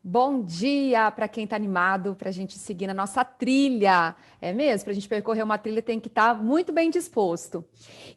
Bom dia para quem está animado para a gente seguir na nossa trilha. É mesmo? Para a gente percorrer uma trilha tem que estar muito bem disposto.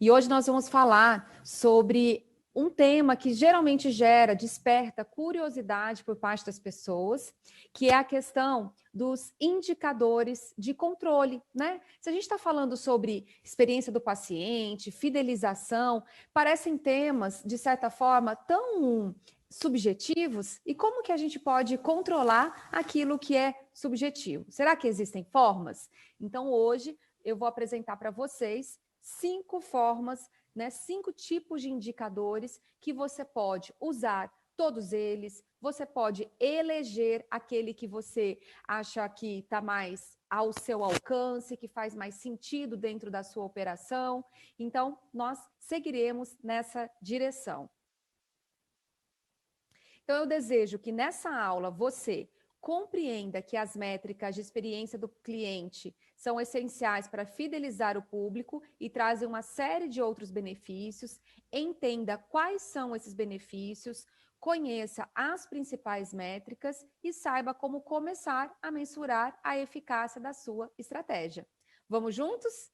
E hoje nós vamos falar sobre um tema que geralmente desperta curiosidade por parte das pessoas, que é a questão dos indicadores de controle, né? Se a gente está falando sobre experiência do paciente, fidelização, parecem temas, de certa forma, tão subjetivos, e como que a gente pode controlar aquilo que é subjetivo? Será que existem formas? Então, hoje eu vou apresentar para vocês 5 formas, né, 5 tipos de indicadores que você pode usar, todos eles. Você pode eleger aquele que você acha que está mais ao seu alcance, que faz mais sentido dentro da sua operação. Então, nós seguiremos nessa direção. Então, eu desejo que nessa aula você compreenda que as métricas de experiência do cliente são essenciais para fidelizar o público e trazem uma série de outros benefícios. Entenda quais são esses benefícios, conheça as principais métricas e saiba como começar a mensurar a eficácia da sua estratégia. Vamos juntos?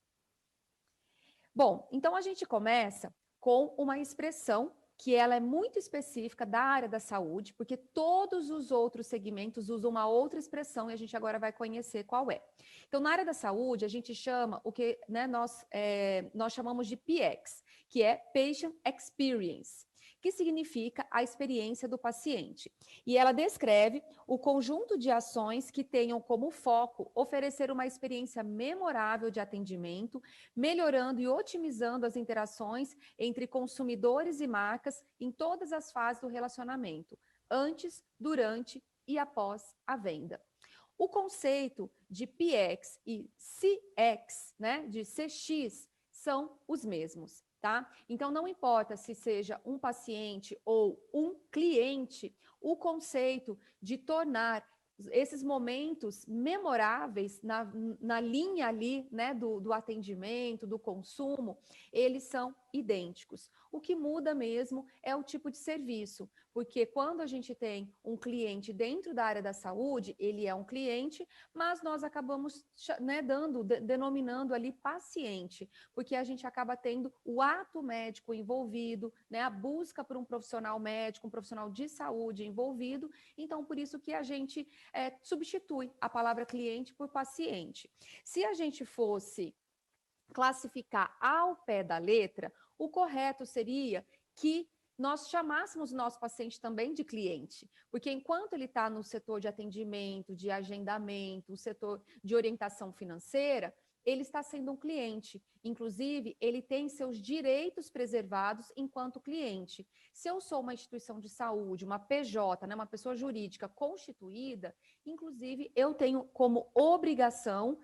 Bom, então a gente começa com uma expressão que ela é muito específica da área da saúde, porque todos os outros segmentos usam uma outra expressão e a gente agora vai conhecer qual é. Então, na área da saúde, a gente chama o que, né, nós chamamos de PX, que é Patient Experience, que significa a experiência do paciente. E ela descreve o conjunto de ações que tenham como foco oferecer uma experiência memorável de atendimento, melhorando e otimizando as interações entre consumidores e marcas em todas as fases do relacionamento, antes, durante e após a venda. O conceito de PX e CX, né, de CX, são os mesmos, tá? Então, não importa se seja um paciente ou um cliente, o conceito de tornar esses momentos memoráveis na linha ali, né, do atendimento, do consumo, eles são idênticos. O que muda mesmo é o tipo de serviço, porque quando a gente tem um cliente dentro da área da saúde, ele é um cliente, mas nós acabamos, né, denominando ali paciente, porque a gente acaba tendo o ato médico envolvido, né, a busca por um profissional médico, um profissional de saúde envolvido. Então, por isso que a gente substitui a palavra cliente por paciente. Se a gente fosse classificar ao pé da letra, o correto seria que nós chamássemos o nosso paciente também de cliente, porque enquanto ele está no setor de atendimento, de agendamento, o setor de orientação financeira, ele está sendo um cliente. Inclusive, ele tem seus direitos preservados enquanto cliente. Se eu sou uma instituição de saúde, uma PJ, né, uma pessoa jurídica constituída, inclusive eu tenho como obrigação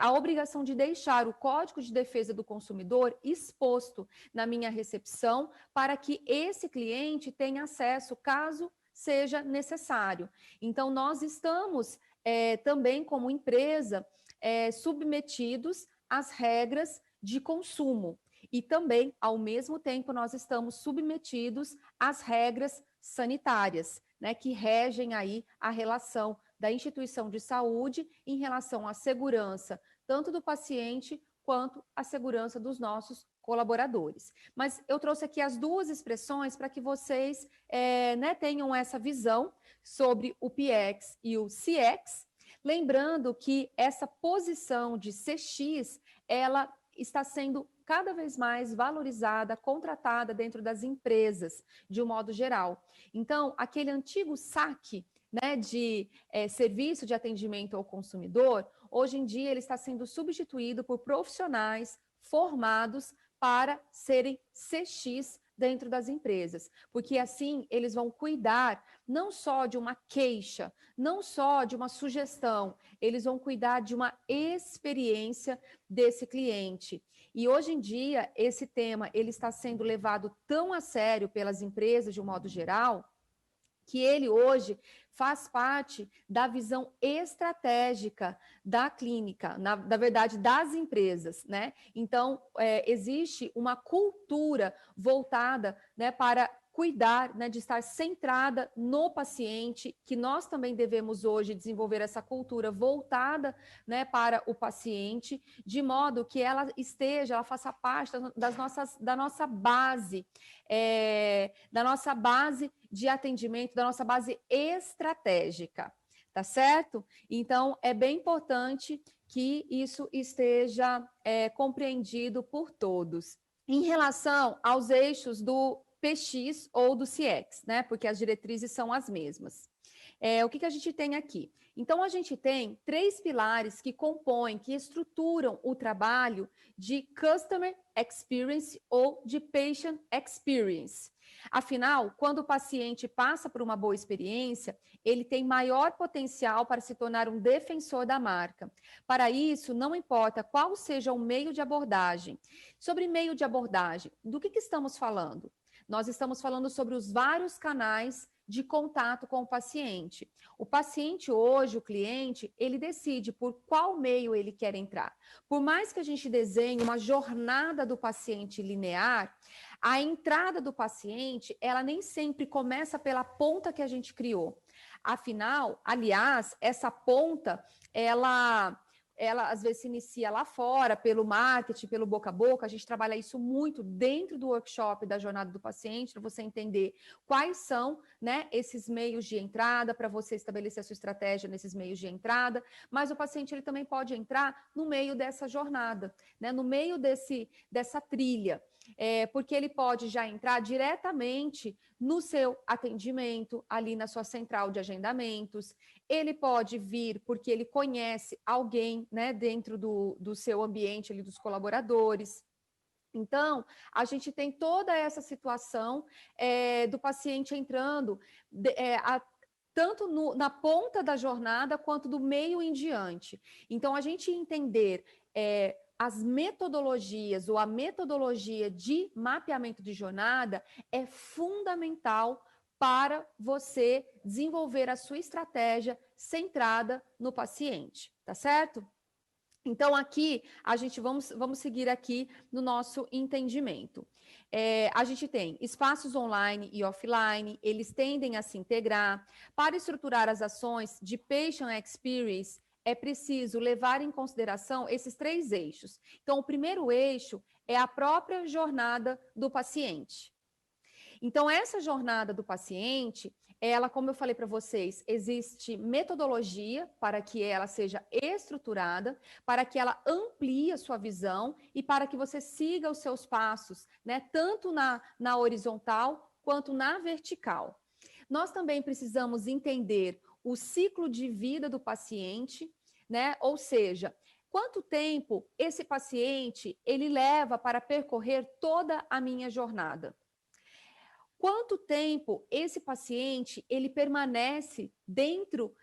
a obrigação de deixar o Código de Defesa do Consumidor exposto na minha recepção para que esse cliente tenha acesso, caso seja necessário. Então, nós estamos também, como empresa, submetidos às regras de consumo. E também, ao mesmo tempo, nós estamos submetidos às regras sanitárias, né, que regem aí a relação da instituição de saúde em relação à segurança, tanto do paciente quanto à segurança dos nossos colaboradores. Mas eu trouxe aqui as duas expressões para que vocês né, tenham essa visão sobre o PX e o CX, lembrando que essa posição de CX, ela está sendo cada vez mais valorizada, contratada dentro das empresas, de um modo geral. Então, aquele antigo saque, né, de serviço de atendimento ao consumidor, hoje em dia ele está sendo substituído por profissionais formados para serem CX dentro das empresas, porque assim eles vão cuidar não só de uma queixa, não só de uma sugestão, eles vão cuidar de uma experiência desse cliente. E hoje em dia esse tema ele está sendo levado tão a sério pelas empresas de um modo geral, que ele hoje faz parte da visão estratégica da clínica, na verdade, das empresas, né? Então, existe uma cultura voltada, né, para cuidar, né, de estar centrada no paciente, que nós também devemos hoje desenvolver essa cultura voltada, né, para o paciente, de modo que ela faça parte da nossa base, da nossa base de atendimento, da nossa base estratégica, tá certo? Então, é bem importante que isso esteja compreendido por todos. Em relação aos eixos do PX ou do CX, né? Porque as diretrizes são as mesmas. O que a gente tem aqui? Então, a gente tem 3 pilares que compõem, que estruturam o trabalho de Customer Experience ou de Patient Experience. Afinal, quando o paciente passa por uma boa experiência, ele tem maior potencial para se tornar um defensor da marca. Para isso, não importa qual seja o meio de abordagem. Sobre meio de abordagem, do que estamos falando? Nós estamos falando sobre os vários canais de contato com o paciente. O paciente hoje, o cliente, ele decide por qual meio ele quer entrar. Por mais que a gente desenhe uma jornada do paciente linear, a entrada do paciente, ela nem sempre começa pela ponta que a gente criou. Afinal, aliás, essa ponta, ela às vezes se inicia lá fora, pelo marketing, pelo boca a boca. A gente trabalha isso muito dentro do workshop da jornada do paciente, para você entender quais são, né, esses meios de entrada, para você estabelecer a sua estratégia nesses meios de entrada. Mas o paciente ele também pode entrar no meio dessa jornada, né, no meio dessa trilha. Porque ele pode já entrar diretamente no seu atendimento, ali na sua central de agendamentos. Ele pode vir porque ele conhece alguém, né, dentro do seu ambiente, ali, dos colaboradores. Então, a gente tem toda essa situação do paciente entrando tanto na ponta da jornada quanto do meio em diante. Então, a gente entender as metodologias ou a metodologia de mapeamento de jornada é fundamental para você desenvolver a sua estratégia centrada no paciente, tá certo? Então, aqui, vamos seguir aqui no nosso entendimento. A gente tem espaços online e offline, eles tendem a se integrar. Para estruturar as ações de Patient Experience, é preciso levar em consideração esses 3 eixos. Então, o primeiro eixo é a própria jornada do paciente. Então, essa jornada do paciente, ela, como eu falei para vocês, existe metodologia para que ela seja estruturada, para que ela amplie a sua visão e para que você siga os seus passos, né, tanto na horizontal quanto na vertical. Nós também precisamos entender o ciclo de vida do paciente, né? Ou seja, quanto tempo esse paciente ele leva para percorrer toda a minha jornada? Quanto tempo esse paciente ele permanece dentro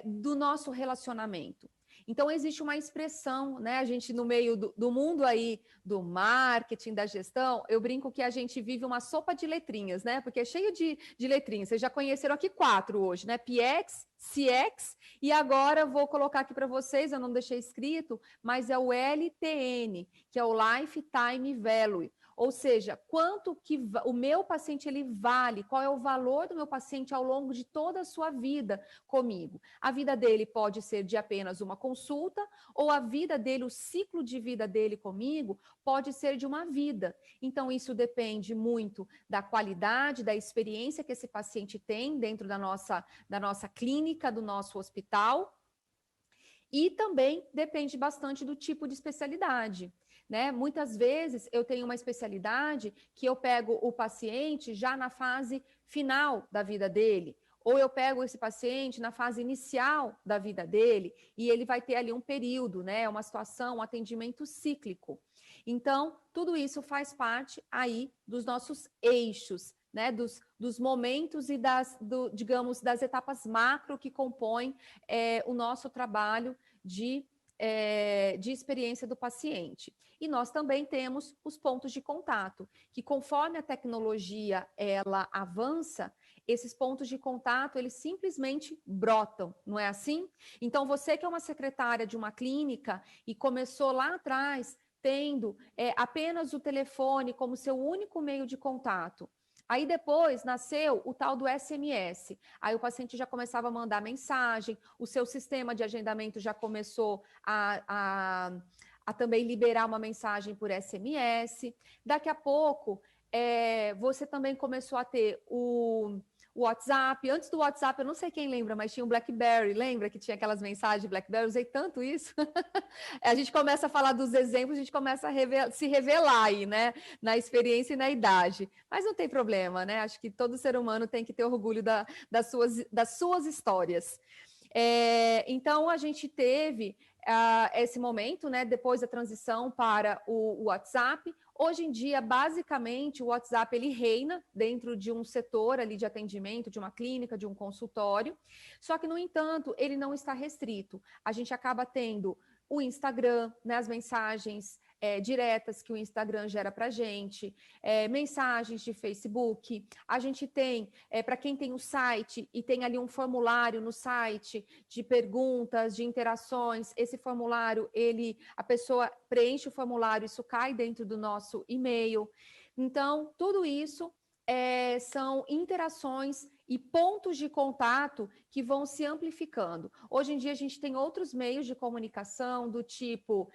do nosso relacionamento? Então, existe uma expressão, né? A gente, no meio do mundo aí do marketing, da gestão, eu brinco que a gente vive uma sopa de letrinhas, né? Porque é cheio de letrinhas. Vocês já conheceram aqui 4 hoje, né? PX, CX, e agora vou colocar aqui para vocês, eu não deixei escrito, mas é o LTN, que é o Lifetime Value. Ou seja, quanto que o meu paciente ele vale, qual é o valor do meu paciente ao longo de toda a sua vida comigo. A vida dele pode ser de apenas uma consulta, ou a vida dele, o ciclo de vida dele comigo, pode ser de uma vida. Então, isso depende muito da qualidade, da experiência que esse paciente tem dentro da nossa clínica, do nosso hospital. E também depende bastante do tipo de especialidade. Né? Muitas vezes eu tenho uma especialidade que eu pego o paciente já na fase final da vida dele, ou eu pego esse paciente na fase inicial da vida dele e ele vai ter ali um período, né? Uma situação, um atendimento cíclico. Então, tudo isso faz parte aí dos nossos eixos, né? Dos momentos e digamos, das etapas macro que compõem o nosso trabalho de experiência do paciente. E nós também temos os pontos de contato, que conforme a tecnologia ela avança, esses pontos de contato, eles simplesmente brotam, não é assim? Então, você que é uma secretária de uma clínica e começou lá atrás tendo apenas o telefone como seu único meio de contato, Aí depois nasceu o tal do SMS. Aí o paciente já começava a mandar mensagem, o seu sistema de agendamento já começou a também liberar uma mensagem por SMS. Daqui a pouco, você também começou a ter o WhatsApp. Antes do WhatsApp, eu não sei quem lembra, mas tinha o BlackBerry. Lembra que tinha aquelas mensagens de BlackBerry? Eu usei tanto isso. A gente começa a falar dos exemplos, a gente começa a se revelar aí, né? Na experiência e na idade. Mas não tem problema, né? Acho que todo ser humano tem que ter orgulho das suas histórias. Então, a gente teve esse momento, né? Depois da transição para o WhatsApp. Hoje em dia, basicamente, o WhatsApp ele reina dentro de um setor ali de atendimento, de uma clínica, de um consultório. Só que, no entanto, ele não está restrito. A gente acaba tendo o Instagram, né, as mensagens diretas que o Instagram gera para a gente, mensagens de Facebook. A gente tem, para quem tem o site e tem ali um formulário no site de perguntas, de interações, esse formulário, a pessoa preenche o formulário, isso cai dentro do nosso e-mail. Então, tudo isso são interações e pontos de contato que vão se amplificando. Hoje em dia, a gente tem outros meios de comunicação do tipo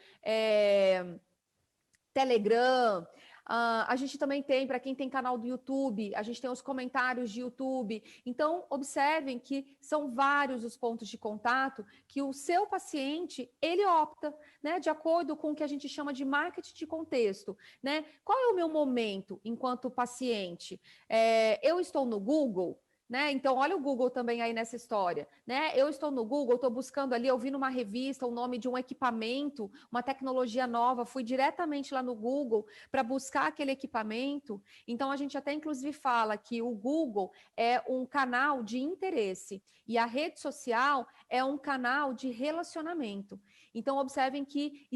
Telegram. A gente também tem, para quem tem canal do YouTube, a gente tem os comentários de YouTube. Então, observem que são vários os pontos de contato que o seu paciente, ele opta, né, de acordo com o que a gente chama de marketing de contexto, né? Qual é o meu momento enquanto paciente? Eu estou no Google, né? Então, olha o Google também aí nessa história, né? Eu estou no Google, estou buscando ali, eu vi numa revista o nome de um equipamento, uma tecnologia nova, fui diretamente lá no Google para buscar aquele equipamento. Então, a gente até inclusive fala que o Google é um canal de interesse e a rede social é um canal de relacionamento. Então, observem que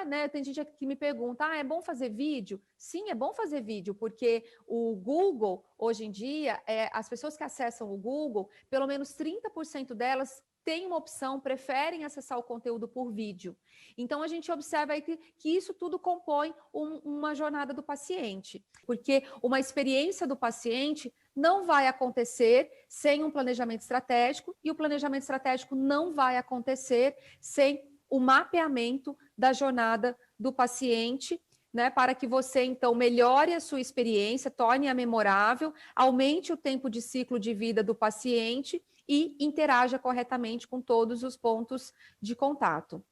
né? Tem gente que me pergunta, é bom fazer vídeo? Sim, é bom fazer vídeo, porque o Google, hoje em dia, as pessoas que acessam o Google, pelo menos 30% delas têm uma opção, preferem acessar o conteúdo por vídeo. Então, a gente observa aí que isso tudo compõe uma jornada do paciente, porque uma experiência do paciente não vai acontecer sem um planejamento estratégico, e o planejamento estratégico não vai acontecer sem o mapeamento da jornada do paciente, né, para que você, então, melhore a sua experiência, torne-a memorável, aumente o tempo de ciclo de vida do paciente e interaja corretamente com todos os pontos de contato.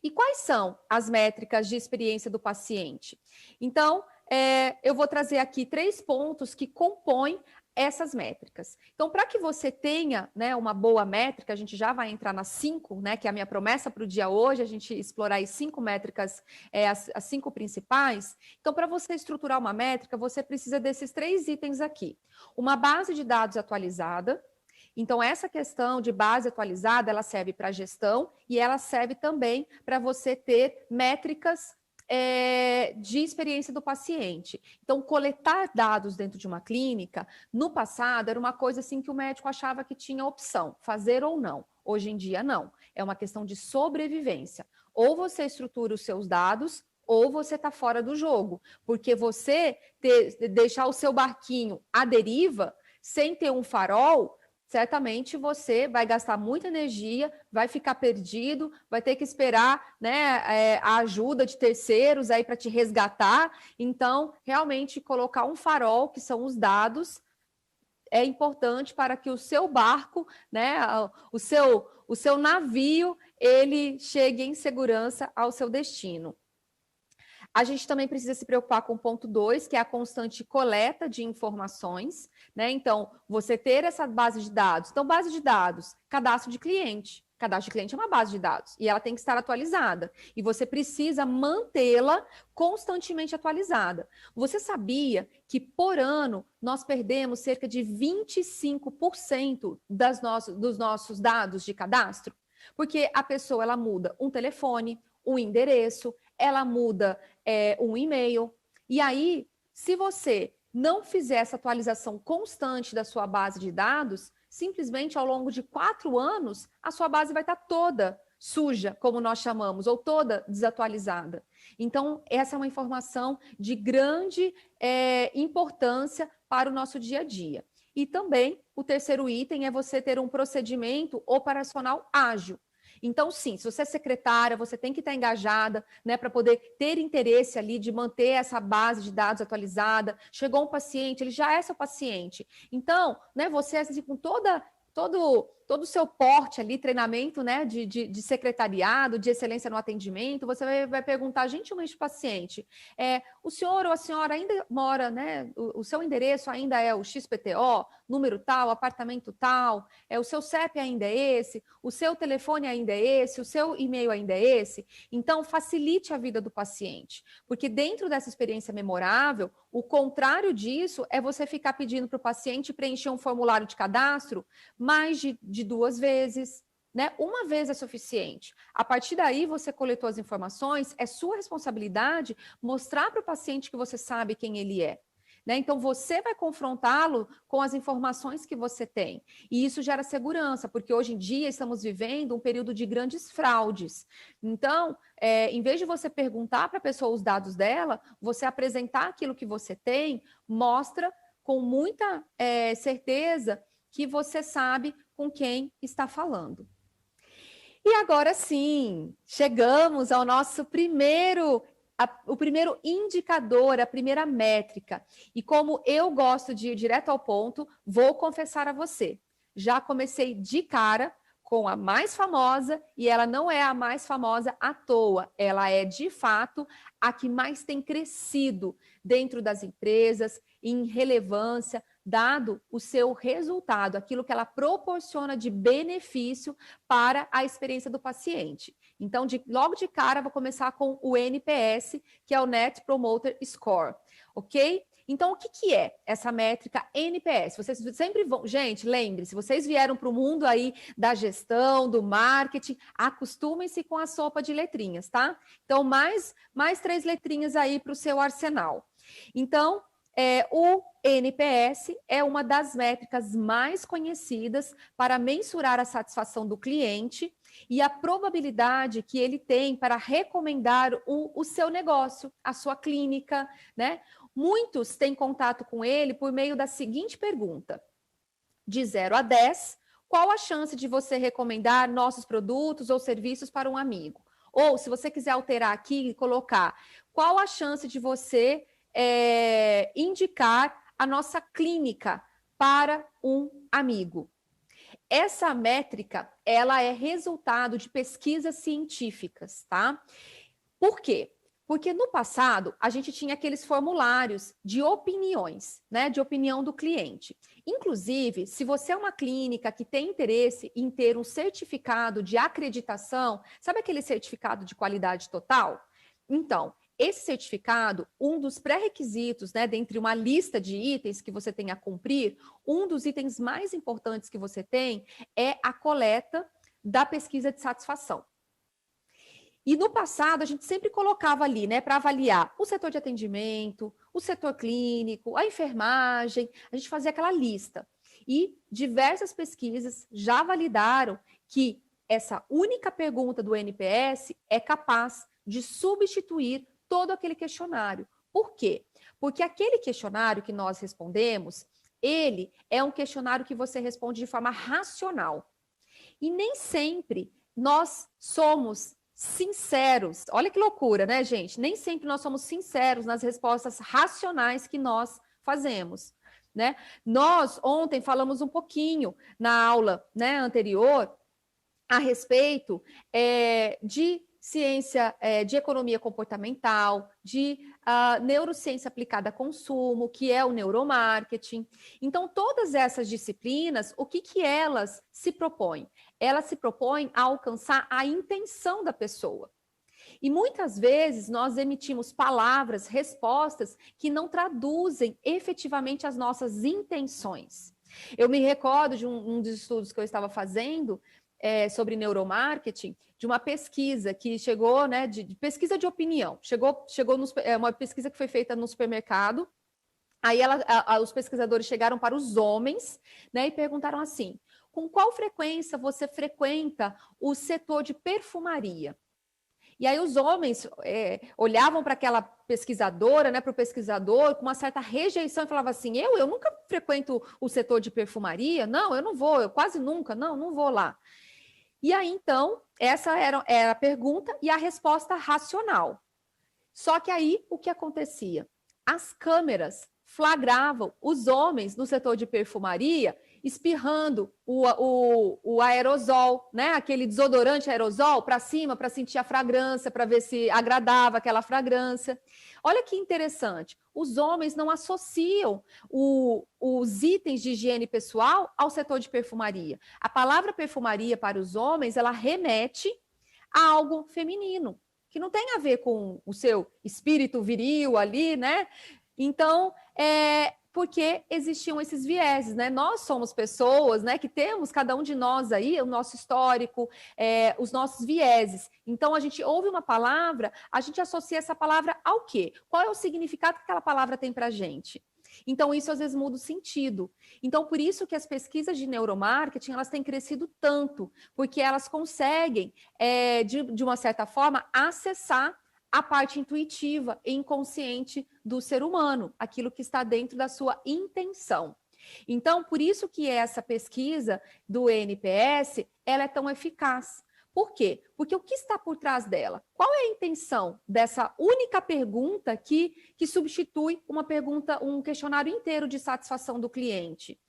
E quais são as métricas de experiência do paciente? Então, eu vou trazer aqui 3 pontos que compõem essas métricas. Então, para que você tenha, né, uma boa métrica, a gente já vai entrar nas 5, né, que é a minha promessa para o dia hoje, a gente explorar as 5 métricas, as 5 principais. Então, para você estruturar uma métrica, você precisa desses 3 itens aqui. Uma base de dados atualizada. Então, essa questão de base atualizada, ela serve para gestão e ela serve também para você ter métricas de experiência do paciente. Então, coletar dados dentro de uma clínica, no passado, era uma coisa assim que o médico achava que tinha opção, fazer ou não. Hoje em dia, não. É uma questão de sobrevivência. Ou você estrutura os seus dados, ou você está fora do jogo. Porque você deixar o seu barquinho à deriva, sem ter um farol, certamente você vai gastar muita energia, vai ficar perdido, vai ter que esperar, né, a ajuda de terceiros aí para te resgatar. Então, realmente colocar um farol, que são os dados, é importante para que o seu barco, né, o seu navio, ele chegue em segurança ao seu destino. A gente também precisa se preocupar com o ponto 2, que é a constante coleta de informações, né? Então, você ter essa base de dados. Então, base de dados, cadastro de cliente. Cadastro de cliente é uma base de dados e ela tem que estar atualizada. E você precisa mantê-la constantemente atualizada. Você sabia que, por ano, nós perdemos cerca de 25% dos nossos dados de cadastro? Porque a pessoa ela muda um telefone, um endereço, ela muda um e-mail. E aí, se você não fizer essa atualização constante da sua base de dados, simplesmente ao longo de 4 anos, a sua base vai estar toda suja, como nós chamamos, ou toda desatualizada. Então, essa é uma informação de grande importância para o nosso dia a dia. E também, o terceiro item é você ter um procedimento operacional ágil. Então, sim, se você é secretária, você tem que estar engajada, né, para poder ter interesse ali de manter essa base de dados atualizada. Chegou um paciente, ele já é seu paciente. Então, né, você assim, com todo o seu porte ali, treinamento, né, de secretariado, de excelência no atendimento, você vai perguntar gentilmente para o paciente, o senhor ou a senhora ainda mora, né, o seu endereço ainda é o XPTO, número tal, apartamento tal, o seu CEP ainda é esse, o seu telefone ainda é esse, o seu e-mail ainda é esse. Então, facilite a vida do paciente, porque dentro dessa experiência memorável, o contrário disso é você ficar pedindo para o paciente preencher um formulário de cadastro mais de 2 vezes, né? Uma vez é suficiente. A partir daí, você coletou as informações, é sua responsabilidade mostrar para o paciente que você sabe quem ele é. Né? Então, você vai confrontá-lo com as informações que você tem. E isso gera segurança, porque hoje em dia estamos vivendo um período de grandes fraudes. Então, em vez de você perguntar para a pessoa os dados dela, você apresentar aquilo que você tem, mostra com muita certeza que você sabe com quem está falando. E agora sim, chegamos ao nosso o primeiro indicador, a primeira métrica. E como eu gosto de ir direto ao ponto, vou confessar a você. Já comecei de cara com a mais famosa, e ela não é a mais famosa à toa. Ela é, de fato, a que mais tem crescido dentro das empresas, em relevância, dado o seu resultado, aquilo que ela proporciona de benefício para a experiência do paciente. Então, logo de cara, vou começar com o NPS, que é o Net Promoter Score, ok? Então, o que é essa métrica NPS? Vocês sempre vão... Gente, lembre-se, vocês vieram para o mundo aí da gestão, do marketing, acostumem-se com a sopa de letrinhas, tá? Então, mais 3 letrinhas aí para o seu arsenal. Então, o NPS é uma das métricas mais conhecidas para mensurar a satisfação do cliente e a probabilidade que ele tem para recomendar o seu negócio, a sua clínica, né? Muitos têm contato com ele por meio da seguinte pergunta: de 0 a 10, qual a chance de você recomendar nossos produtos ou serviços para um amigo? Ou, se você quiser alterar aqui e colocar, qual a chance de você indicar a nossa clínica para um amigo? Essa métrica, ela é resultado de pesquisas científicas, tá? Por quê? Porque no passado, a gente tinha aqueles formulários de opiniões, né? De opinião do cliente. Inclusive, se você é uma clínica que tem interesse em ter um certificado de acreditação, sabe aquele certificado de qualidade total? Então, esse certificado, um dos pré-requisitos, né, dentre uma lista de itens que você tem a cumprir, um dos itens mais importantes que você tem é a coleta da pesquisa de satisfação. E no passado, a gente sempre colocava ali, né, para avaliar o setor de atendimento, o setor clínico, a enfermagem, a gente fazia aquela lista. E diversas pesquisas já validaram que essa única pergunta do NPS é capaz de substituir todo aquele questionário. Por quê? Porque aquele questionário que nós respondemos, ele é um questionário que você responde de forma racional. E nem sempre nós somos sinceros. Olha que loucura, né, gente? Nem sempre nós somos sinceros nas respostas racionais que nós fazemos, né? Nós ontem falamos um pouquinho na aula, né, anterior a respeito de ciência de economia comportamental, de neurociência aplicada a consumo, que é o neuromarketing. Então, todas essas disciplinas, o que elas se propõem? Elas se propõem a alcançar a intenção da pessoa. E muitas vezes nós emitimos palavras, respostas que não traduzem efetivamente as nossas intenções. Eu me recordo de um dos estudos que eu estava fazendo sobre neuromarketing, de uma pesquisa que chegou, né, de pesquisa de opinião, chegou uma pesquisa que foi feita no supermercado. Aí os pesquisadores chegaram para os homens, né, e perguntaram assim: com qual frequência você frequenta o setor de perfumaria? E aí os homens olhavam para aquela pesquisadora, né, para o pesquisador, com uma certa rejeição e falavam assim, eu nunca frequento o setor de perfumaria, não, eu não vou, eu quase nunca, não vou lá. E aí, então, essa era a pergunta e a resposta racional. Só que aí, o que acontecia? As câmeras flagravam os homens no setor de perfumaria espirrando o aerosol, né? Aquele desodorante aerosol para cima, para sentir a fragrância, para ver se agradava aquela fragrância. Olha que interessante, os homens não associam os itens de higiene pessoal ao setor de perfumaria. A palavra perfumaria para os homens, ela remete a algo feminino, que não tem a ver com o seu espírito viril ali, né? Então, porque existiam esses vieses, né? Nós somos pessoas, né, que temos, cada um de nós aí, o nosso histórico, os nossos vieses. Então, a gente ouve uma palavra, a gente associa essa palavra ao quê? Qual é o significado que aquela palavra tem para a gente? Então, isso às vezes muda o sentido. Então, por isso que as pesquisas de neuromarketing, elas têm crescido tanto, porque elas conseguem, de uma certa forma, acessar a parte intuitiva e inconsciente do ser humano, aquilo que está dentro da sua intenção. Então, por isso que essa pesquisa do NPS, ela é tão eficaz. Por quê? Porque o que está por trás dela? Qual é a intenção dessa única pergunta que substitui uma pergunta, um questionário inteiro de satisfação do cliente?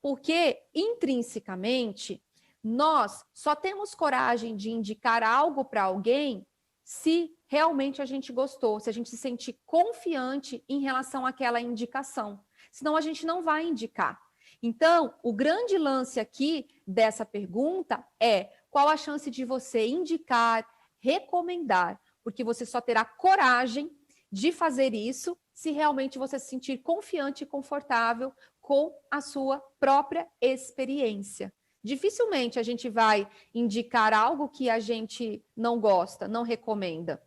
Porque, intrinsecamente, nós só temos coragem de indicar algo para alguém se realmente a gente gostou, se a gente se sentir confiante em relação àquela indicação. Senão a gente não vai indicar. Então, o grande lance aqui dessa pergunta é qual a chance de você indicar, recomendar, porque você só terá coragem de fazer isso se realmente você se sentir confiante e confortável com a sua própria experiência. Dificilmente a gente vai indicar algo que a gente não gosta, não recomenda.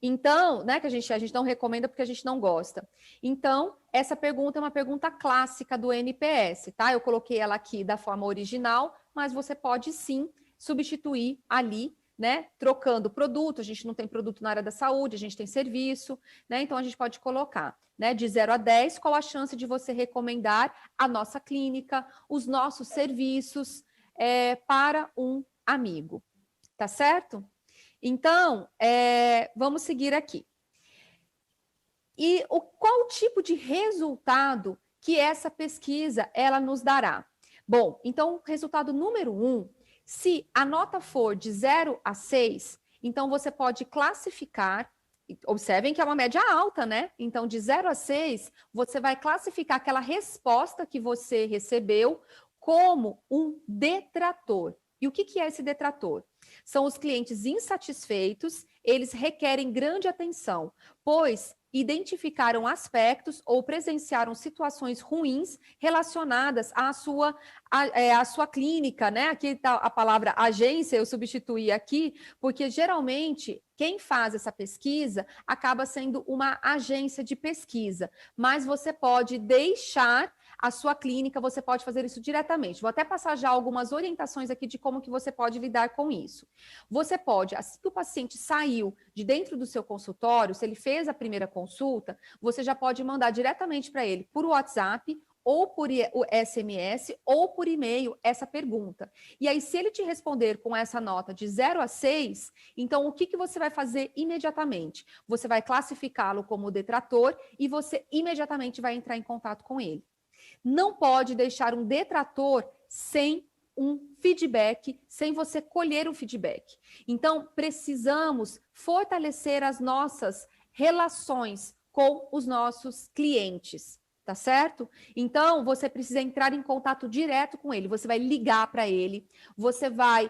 Então, né, que a gente não recomenda porque a gente não gosta. Então, essa pergunta é uma pergunta clássica do NPS, tá? Eu coloquei ela aqui da forma original, mas você pode sim substituir ali, né, trocando produto. A gente não tem produto na área da saúde, a gente tem serviço, né? Então a gente pode colocar, né, de 0 a 10, qual a chance de você recomendar a nossa clínica, os nossos serviços para um amigo, tá certo? Então, vamos seguir aqui. E qual tipo de resultado que essa pesquisa ela nos dará? Bom, então, resultado número 1, se a nota for de 0 a 6, então você pode classificar, observem que é uma média alta, né? Então, de 0 a 6, você vai classificar aquela resposta que você recebeu como um detrator. E o que é esse detrator? São os clientes insatisfeitos, eles requerem grande atenção, pois identificaram aspectos ou presenciaram situações ruins relacionadas à sua clínica, né? Aqui está a palavra agência, eu substituí aqui, porque geralmente quem faz essa pesquisa acaba sendo uma agência de pesquisa, mas você pode deixar a sua clínica, você pode fazer isso diretamente. Vou até passar já algumas orientações aqui de como que você pode lidar com isso. Você pode, assim que o paciente saiu de dentro do seu consultório, se ele fez a primeira consulta, você já pode mandar diretamente para ele por WhatsApp ou por SMS ou por e-mail essa pergunta. E aí, se ele te responder com essa nota de 0 a 6, então o que você vai fazer imediatamente? Você vai classificá-lo como detrator e você imediatamente vai entrar em contato com ele. Não pode deixar um detrator sem um feedback, sem você colher um feedback. Então, precisamos fortalecer as nossas relações com os nossos clientes, tá certo? Então, você precisa entrar em contato direto com ele, você vai ligar para ele, você vai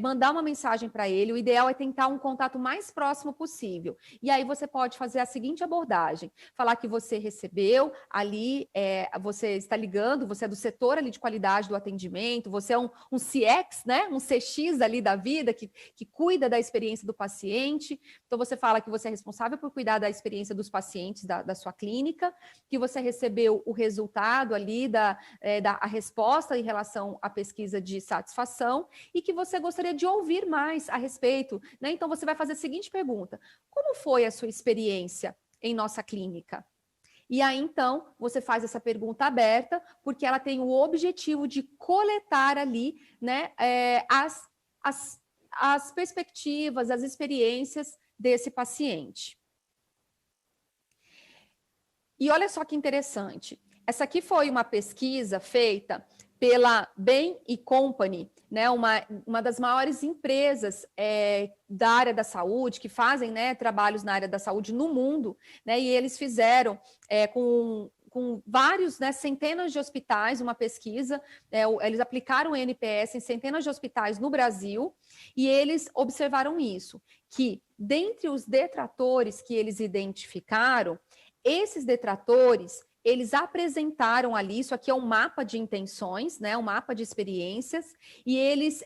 mandar uma mensagem para ele. O ideal é tentar um contato mais próximo possível. E aí você pode fazer a seguinte abordagem: falar que você recebeu ali, você está ligando, você é do setor ali de qualidade do atendimento, você é um CX, né? Um CX ali da vida, que cuida da experiência do paciente. Então, você fala que você é responsável por cuidar da experiência dos pacientes da sua clínica, que você recebeu o resultado ali a resposta em relação à pesquisa de satisfação e que você gostaria de ouvir mais a respeito, né? Então, você vai fazer a seguinte pergunta: como foi a sua experiência em nossa clínica? E aí, então, você faz essa pergunta aberta, porque ela tem o objetivo de coletar ali, né, as perspectivas, as experiências desse paciente. E olha só que interessante. Essa aqui foi uma pesquisa feita pela Bain & Company, né, uma das maiores empresas da área da saúde, que fazem, né, trabalhos na área da saúde no mundo, né, e eles fizeram com vários, né, centenas de hospitais, uma pesquisa, eles aplicaram o NPS em centenas de hospitais no Brasil, e eles observaram isso, que dentre os detratores que eles identificaram, esses detratores, eles apresentaram ali, isso aqui é um mapa de intenções, né, um mapa de experiências, e eles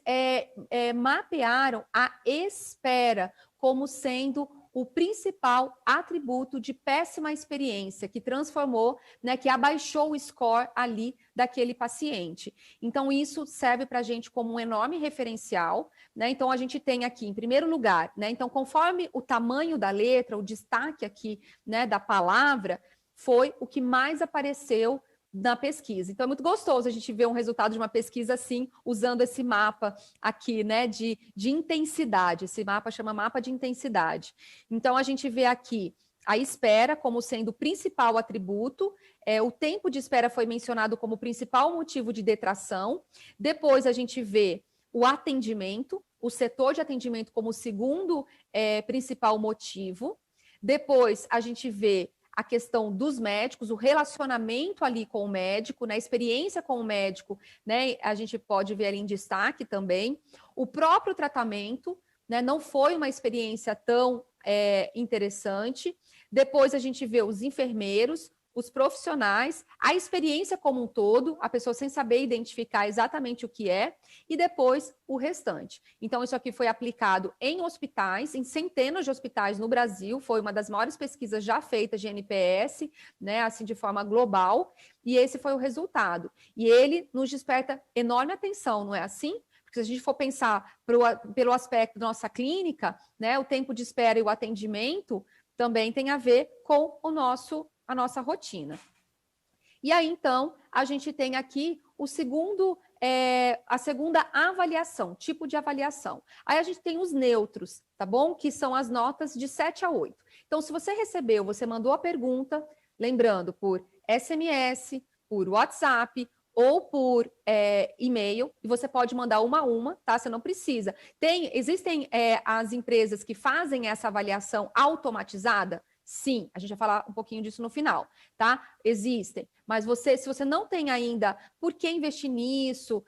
mapearam a espera como sendo o principal atributo de péssima experiência, que transformou, né, que abaixou o score ali daquele paciente. Então, isso serve para a gente como um enorme referencial, né? Então, a gente tem aqui, em primeiro lugar, né, então, conforme o tamanho da letra, o destaque aqui, né, da palavra, foi o que mais apareceu na pesquisa. Então, é muito gostoso a gente ver um resultado de uma pesquisa assim, usando esse mapa aqui, né, de intensidade. Esse mapa chama mapa de intensidade. Então, a gente vê aqui a espera como sendo o principal atributo, o tempo de espera foi mencionado como principal motivo de detração. Depois, a gente vê o atendimento, o setor de atendimento como segundo principal motivo. Depois, a gente vê a questão dos médicos, o relacionamento ali com o médico, né, a experiência com o médico, né, a gente pode ver ali em destaque também. O próprio tratamento, né, não foi uma experiência tão interessante. Depois a gente vê os enfermeiros, os profissionais, a experiência como um todo, a pessoa sem saber identificar exatamente o que é, e depois o restante. Então, isso aqui foi aplicado em hospitais, em centenas de hospitais no Brasil, foi uma das maiores pesquisas já feitas de NPS, né, assim, de forma global, e esse foi o resultado. E ele nos desperta enorme atenção, não é assim? Porque se a gente for pensar pelo aspecto da nossa clínica, né, o tempo de espera e o atendimento também tem a ver com a nossa rotina. E aí, então, a gente tem aqui a segunda avaliação, tipo de avaliação. Aí a gente tem os neutros, tá bom? Que são as notas de 7 a 8. Então, se você recebeu, você mandou a pergunta, lembrando, por SMS, por WhatsApp ou por e-mail, e você pode mandar uma a uma, tá? Você não precisa. Existem as empresas que fazem essa avaliação automatizada? Sim, a gente vai falar um pouquinho disso no final, tá? Existem, mas se você não tem ainda por que investir nisso,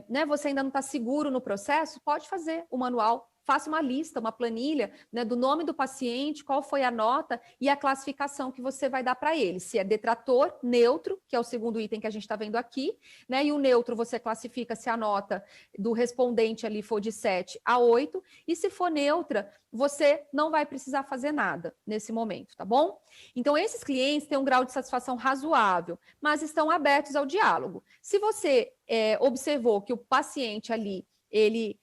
né, você ainda não está seguro no processo, pode fazer o manual. Faça uma lista, uma planilha, né, do nome do paciente, qual foi a nota e a classificação que você vai dar para ele. Se é detrator, neutro, que é o segundo item que a gente está vendo aqui, né? E o neutro você classifica se a nota do respondente ali for de 7 a 8, e se for neutra, você não vai precisar fazer nada nesse momento, tá bom? Então, esses clientes têm um grau de satisfação razoável, mas estão abertos ao diálogo. Se você observou que o paciente ali, ele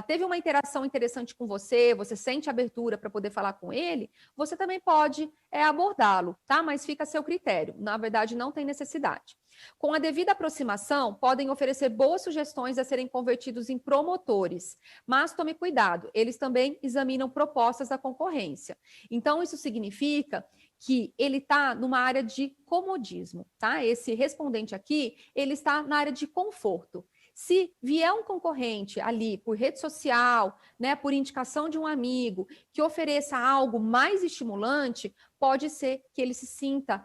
teve uma interação interessante com você, você sente abertura para poder falar com ele, você também pode abordá-lo, tá? Mas fica a seu critério. Na verdade, não tem necessidade. Com a devida aproximação, podem oferecer boas sugestões a serem convertidos em promotores, mas tome cuidado, eles também examinam propostas da concorrência. Então, isso significa que ele está numa área de comodismo, tá? Esse respondente aqui, ele está na área de conforto. Se vier um concorrente ali por rede social, né, por indicação de um amigo, que ofereça algo mais estimulante, pode ser que ele se sinta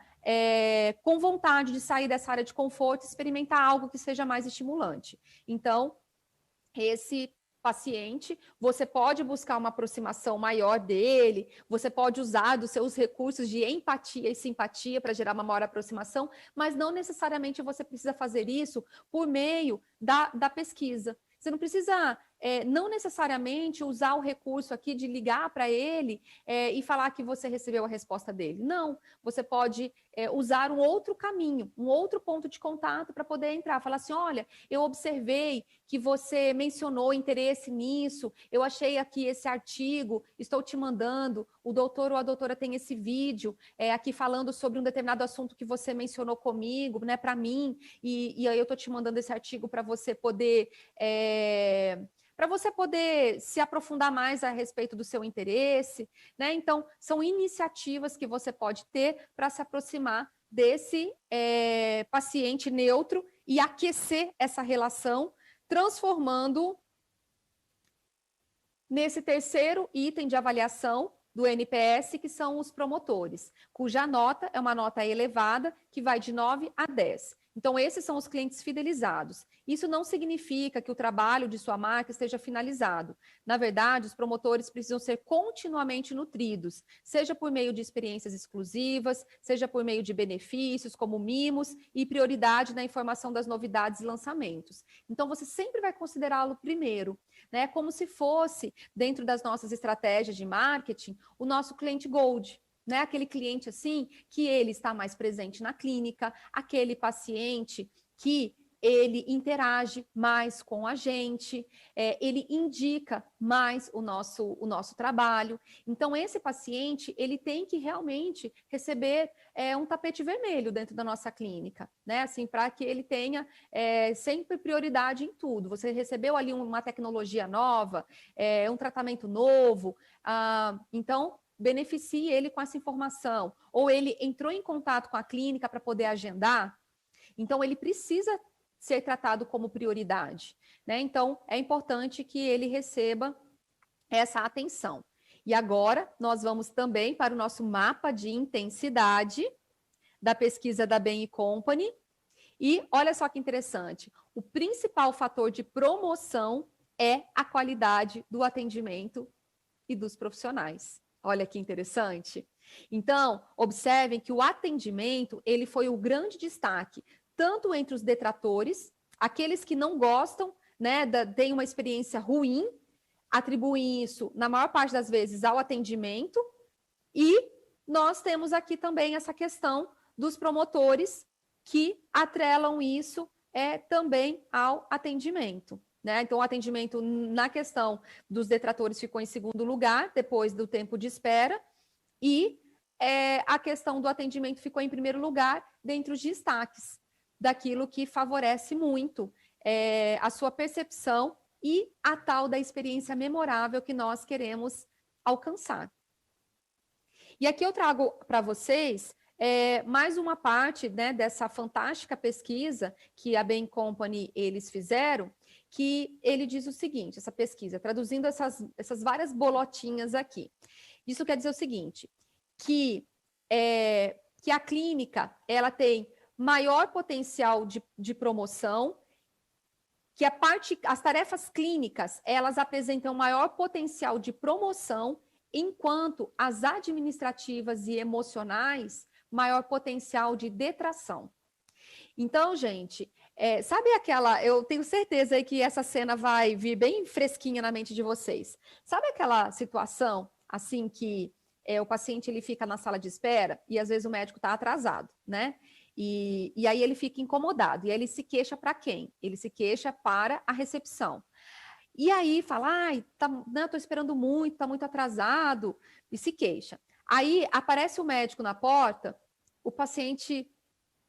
com vontade de sair dessa área de conforto e experimentar algo que seja mais estimulante. Então, esse paciente, você pode buscar uma aproximação maior dele, você pode usar dos seus recursos de empatia e simpatia para gerar uma maior aproximação, mas não necessariamente você precisa fazer isso por meio da pesquisa. Você não precisa, não necessariamente usar o recurso aqui de ligar para ele e falar que você recebeu a resposta dele. Não, você pode usar um outro caminho, um outro ponto de contato para poder entrar. Falar assim, olha, eu observei que você mencionou interesse nisso, eu achei aqui esse artigo, estou te mandando, o doutor ou a doutora tem esse vídeo aqui falando sobre um determinado assunto que você mencionou comigo, né, para mim, e aí eu estou te mandando esse artigo para você poder se aprofundar mais a respeito do seu interesse, né? Então, são iniciativas que você pode ter para se aproximar desse paciente neutro e aquecer essa relação, transformando nesse terceiro item de avaliação do NPS, que são os promotores, cuja nota é uma nota elevada, que vai de 9 a 10. Então, esses são os clientes fidelizados. Isso não significa que o trabalho de sua marca esteja finalizado. Na verdade, os promotores precisam ser continuamente nutridos, seja por meio de experiências exclusivas, seja por meio de benefícios, como mimos, e prioridade na informação das novidades e lançamentos. Então, você sempre vai considerá-lo primeiro, né? Como se fosse, dentro das nossas estratégias de marketing, o nosso cliente Gold. Né? Aquele cliente assim que ele está mais presente na clínica, aquele paciente que ele interage mais com a gente, ele indica mais o nosso trabalho. Então, esse paciente, ele tem que realmente receber um tapete vermelho dentro da nossa clínica, né? Assim, para que ele tenha sempre prioridade em tudo. Você recebeu ali uma tecnologia nova, um tratamento novo, então beneficie ele com essa informação, ou ele entrou em contato com a clínica para poder agendar, então ele precisa ser tratado como prioridade, né? Então, é importante que ele receba essa atenção. E agora, nós vamos também para o nosso mapa de intensidade da pesquisa da Bain & Company, e olha só que interessante, o principal fator de promoção é a qualidade do atendimento e dos profissionais. Olha que interessante. Então, observem que o atendimento, ele foi o grande destaque, tanto entre os detratores, aqueles que não gostam, né, têm uma experiência ruim, atribuem isso, na maior parte das vezes, ao atendimento, e nós temos aqui também essa questão dos promotores que atrelam isso também ao atendimento. Né? Então, o atendimento na questão dos detratores ficou em segundo lugar, depois do tempo de espera, e a questão do atendimento ficou em primeiro lugar, dentre os destaques daquilo que favorece muito a sua percepção e a tal da experiência memorável que nós queremos alcançar. E aqui eu trago para vocês mais uma parte, né, dessa fantástica pesquisa que a Bain & Company eles fizeram, que ele diz o seguinte, essa pesquisa, traduzindo essas várias bolotinhas aqui. Isso quer dizer o seguinte, que a clínica ela tem maior potencial de promoção, que as tarefas clínicas elas apresentam maior potencial de promoção, enquanto as administrativas e emocionais, maior potencial de detração. Então, gente, sabe aquela... Eu tenho certeza aí que essa cena vai vir bem fresquinha na mente de vocês. Sabe aquela situação, assim, que o paciente ele fica na sala de espera e, às vezes, o médico está atrasado, né? E aí ele fica incomodado. E aí ele se queixa para quem? Ele se queixa para a recepção. E aí fala, ai, tô esperando muito, tá muito atrasado, e se queixa. Aí aparece o médico na porta, o paciente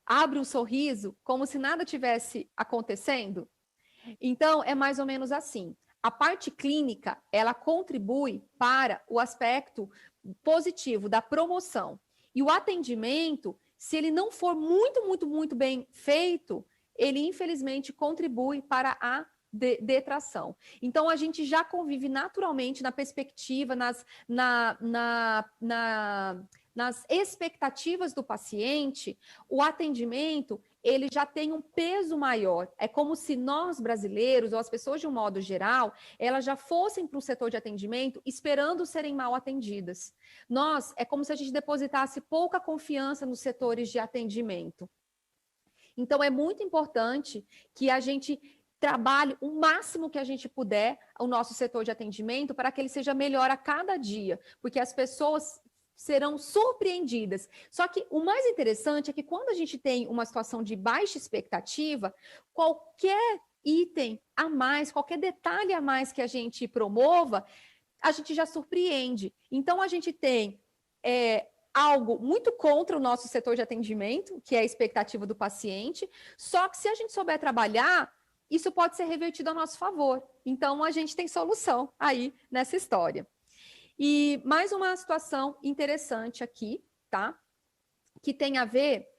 abre um sorriso, como se nada tivesse acontecendo. Então, é mais ou menos assim. A parte clínica, ela contribui para o aspecto positivo da promoção. E o atendimento, se ele não for muito bem feito, ele, infelizmente, contribui para a detração. Então, a gente já convive naturalmente na perspectiva, nas expectativas do paciente, o atendimento, ele já tem um peso maior. É como se nós, brasileiros, ou as pessoas de um modo geral, elas já fossem para o setor de atendimento esperando serem mal atendidas. É como se a gente depositasse pouca confiança nos setores de atendimento. Então, é muito importante que a gente trabalhe o máximo que a gente puder o nosso setor de atendimento para que ele seja melhor a cada dia, porque as pessoas serão surpreendidas. Só que o mais interessante é que quando a gente tem uma situação de baixa expectativa, qualquer item a mais, qualquer detalhe a mais que a gente promova, a gente já surpreende. Então, a gente tem algo muito contra o nosso setor de atendimento, que é a expectativa do paciente, só que se a gente souber trabalhar, isso pode ser revertido a nosso favor. Então, a gente tem solução aí nessa história. E mais uma situação interessante aqui, tá? Que tem a ver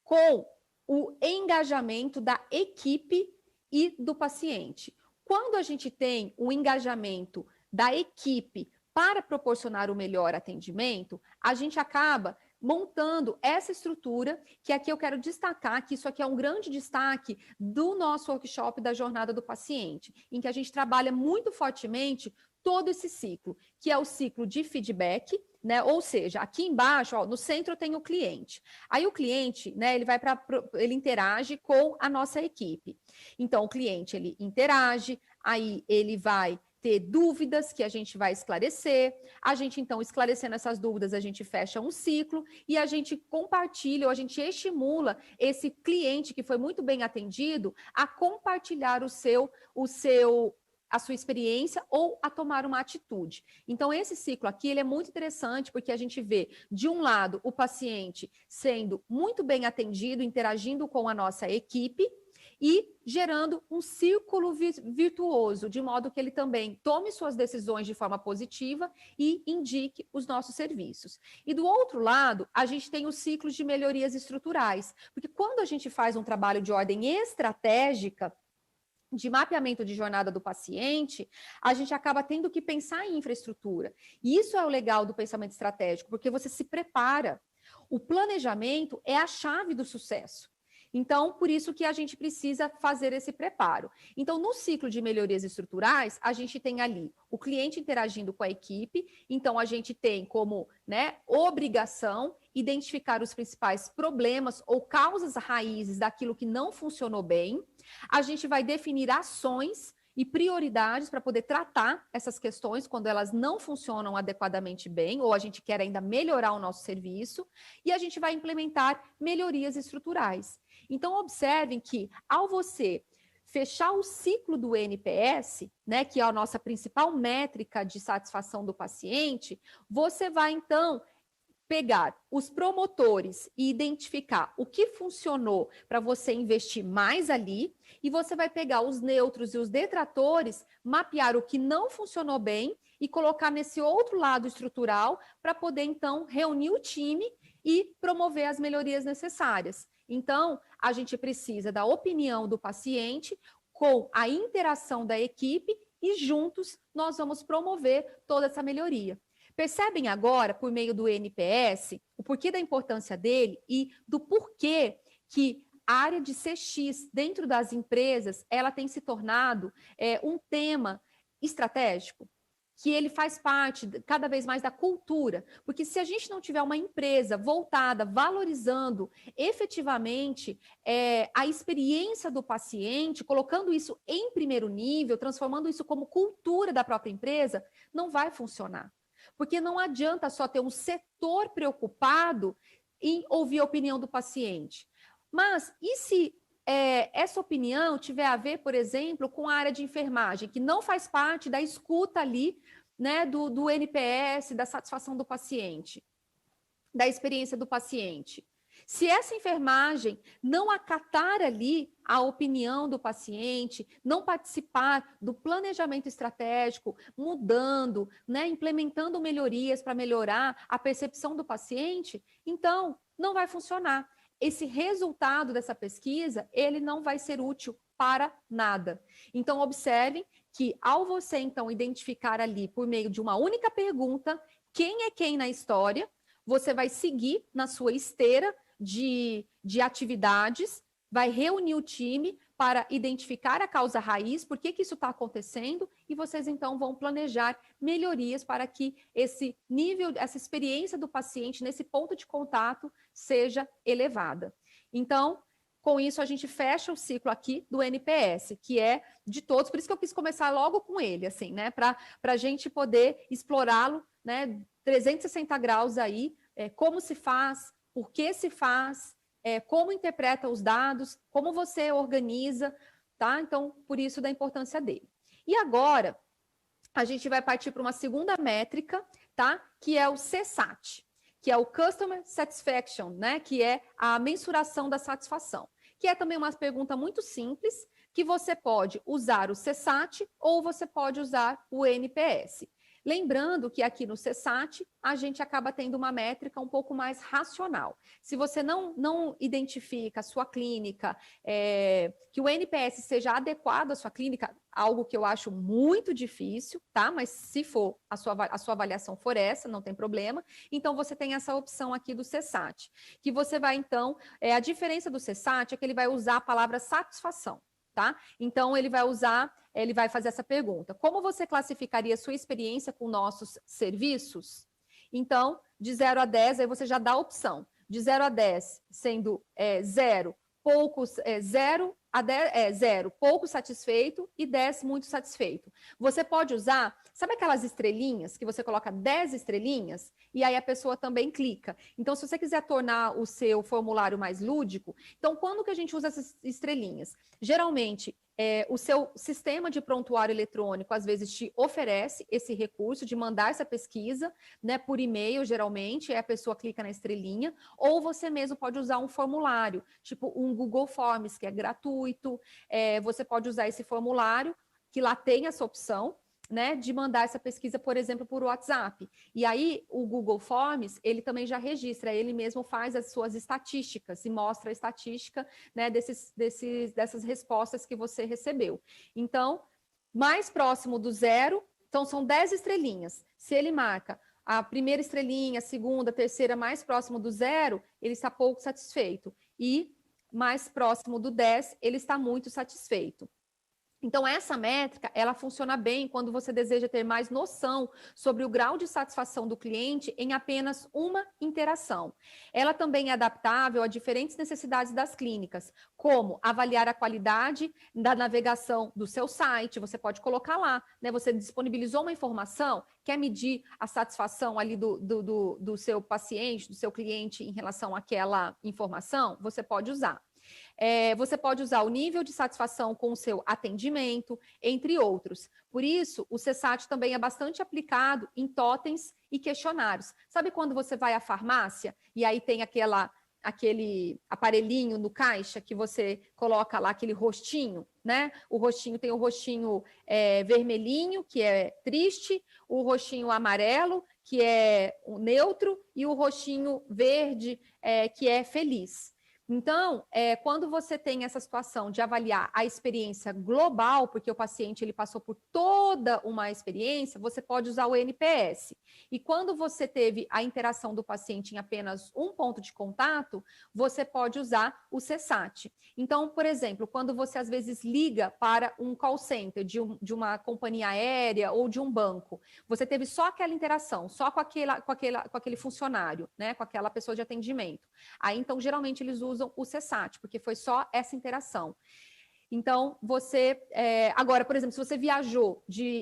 com o engajamento da equipe e do paciente. Quando a gente tem o engajamento da equipe para proporcionar o melhor atendimento, a gente acaba montando essa estrutura, que aqui eu quero destacar, que isso aqui é um grande destaque do nosso workshop da jornada do paciente, em que a gente trabalha muito fortemente todo esse ciclo, que é o ciclo de feedback, né? Ou seja, aqui embaixo, ó, no centro tem o cliente. Aí o cliente, né, ele interage com a nossa equipe. Então, o cliente, ele interage, aí ele vai ter dúvidas que a gente vai esclarecer. A gente, então, esclarecendo essas dúvidas, a gente fecha um ciclo e a gente compartilha, ou a gente estimula esse cliente que foi muito bem atendido a compartilhar a sua experiência ou a tomar uma atitude. Então, esse ciclo aqui, ele é muito interessante porque a gente vê, de um lado, o paciente sendo muito bem atendido, interagindo com a nossa equipe, e gerando um círculo virtuoso, de modo que ele também tome suas decisões de forma positiva e indique os nossos serviços. E do outro lado, a gente tem os ciclos de melhorias estruturais, porque quando a gente faz um trabalho de ordem estratégica, de mapeamento de jornada do paciente, a gente acaba tendo que pensar em infraestrutura. E isso é o legal do pensamento estratégico, porque você se prepara. O planejamento é a chave do sucesso. Então, por isso que a gente precisa fazer esse preparo. Então, no ciclo de melhorias estruturais, a gente tem ali o cliente interagindo com a equipe, então a gente tem como, né, obrigação identificar os principais problemas ou causas raízes daquilo que não funcionou bem. A gente vai definir ações e prioridades para poder tratar essas questões quando elas não funcionam adequadamente bem, ou a gente quer ainda melhorar o nosso serviço, e a gente vai implementar melhorias estruturais. Então, observem que, ao você fechar o ciclo do NPS, né, que é a nossa principal métrica de satisfação do paciente, você vai, então, pegar os promotores e identificar o que funcionou para você investir mais ali, e você vai pegar os neutros e os detratores, mapear o que não funcionou bem e colocar nesse outro lado estrutural para poder, então, reunir o time e promover as melhorias necessárias. Então, a gente precisa da opinião do paciente com a interação da equipe e juntos nós vamos promover toda essa melhoria. Percebem agora, por meio do NPS, o porquê da importância dele e do porquê que a área de CX dentro das empresas, ela tem se tornado um tema estratégico, que ele faz parte cada vez mais da cultura, porque se a gente não tiver uma empresa voltada, valorizando efetivamente a experiência do paciente, colocando isso em primeiro nível, transformando isso como cultura da própria empresa, não vai funcionar. Porque não adianta só ter um setor preocupado em ouvir a opinião do paciente. Mas e se essa opinião tiver a ver, por exemplo, com a área de enfermagem, que não faz parte da escuta ali, né, do NPS, da satisfação do paciente, da experiência do paciente? Se essa enfermagem não acatar ali a opinião do paciente, não participar do planejamento estratégico, mudando, né, implementando melhorias para melhorar a percepção do paciente, então não vai funcionar. Esse resultado dessa pesquisa, ele não vai ser útil para nada. Então, observem que ao você, então, identificar ali, por meio de uma única pergunta, quem é quem na história, você vai seguir na sua esteira de atividades, vai reunir o time para identificar a causa raiz, por que isso está acontecendo, e vocês então vão planejar melhorias para que esse nível, essa experiência do paciente nesse ponto de contato seja elevada. Então, com isso, a gente fecha o ciclo aqui do NPS, que é de todos, por isso que eu quis começar logo com ele, assim, né? Para a gente poder explorá-lo, né? 360 graus aí, como se faz, por que se faz, como interpreta os dados, como você organiza, tá? Então, por isso da importância dele. E agora, a gente vai partir para uma segunda métrica, tá? Que é o CSAT, que é o Customer Satisfaction, né? Que é a mensuração da satisfação, que é também uma pergunta muito simples, que você pode usar o CSAT ou você pode usar o NPS. Lembrando que aqui no CSAT, a gente acaba tendo uma métrica um pouco mais racional. Se você não identifica a sua clínica, que o NPS seja adequado à sua clínica, algo que eu acho muito difícil, tá? Mas se for a sua avaliação for essa, não tem problema. Então, você tem essa opção aqui do CSAT, que você vai, então, a diferença do CSAT é que ele vai usar a palavra satisfação. Tá? Então, ele vai fazer essa pergunta. Como você classificaria a sua experiência com nossos serviços? Então, de 0 a 10, aí você já dá a opção. De 0 a 10, sendo 0, poucos, 0 a 10, 0, pouco satisfeito, e 10, muito satisfeito. Você pode usar, sabe aquelas estrelinhas, que você coloca 10 estrelinhas, e aí a pessoa também clica. Então, se você quiser tornar o seu formulário mais lúdico, então, quando que a gente usa essas estrelinhas? Geralmente, o seu sistema de prontuário eletrônico, às vezes, te oferece esse recurso de mandar essa pesquisa, né, por e-mail, geralmente, aí a pessoa clica na estrelinha, ou você mesmo pode usar um formulário, tipo um Google Forms, que é gratuito, você pode usar esse formulário, que lá tem essa opção, né, de mandar essa pesquisa, por exemplo, por WhatsApp. E aí, o Google Forms, ele também já registra, ele mesmo faz as suas estatísticas e mostra a estatística, né, dessas respostas que você recebeu. Então, mais próximo do 0, então são 10 estrelinhas. Se ele marca a primeira estrelinha, a segunda, a terceira, mais próximo do 0, ele está pouco satisfeito. E mais próximo do 10, ele está muito satisfeito. Então, essa métrica, ela funciona bem quando você deseja ter mais noção sobre o grau de satisfação do cliente em apenas uma interação. Ela também é adaptável a diferentes necessidades das clínicas, como avaliar a qualidade da navegação do seu site, você pode colocar lá, né? Você disponibilizou uma informação, quer medir a satisfação ali do seu paciente, do seu cliente em relação àquela informação, você pode usar. Você pode usar o nível de satisfação com o seu atendimento, entre outros. Por isso, o CSAT também é bastante aplicado em totens e questionários. Sabe quando você vai à farmácia e aí tem aquele aparelhinho no caixa que você coloca lá aquele rostinho, né? O rostinho tem o rostinho vermelhinho, que é triste, o rostinho amarelo, que é o neutro, e o rostinho verde, que é feliz. Então, quando você tem essa situação de avaliar a experiência global, porque o paciente ele passou por toda uma experiência, você pode usar o NPS. E quando você teve a interação do paciente em apenas um ponto de contato, você pode usar o CSAT. Então, por exemplo, quando você às vezes liga para um call center de uma companhia aérea ou de um banco, você teve só aquela interação, só com aquele funcionário, né, com aquela pessoa de atendimento. Aí, então, geralmente eles usam o CSAT, porque foi só essa interação. Então, agora, por exemplo, se você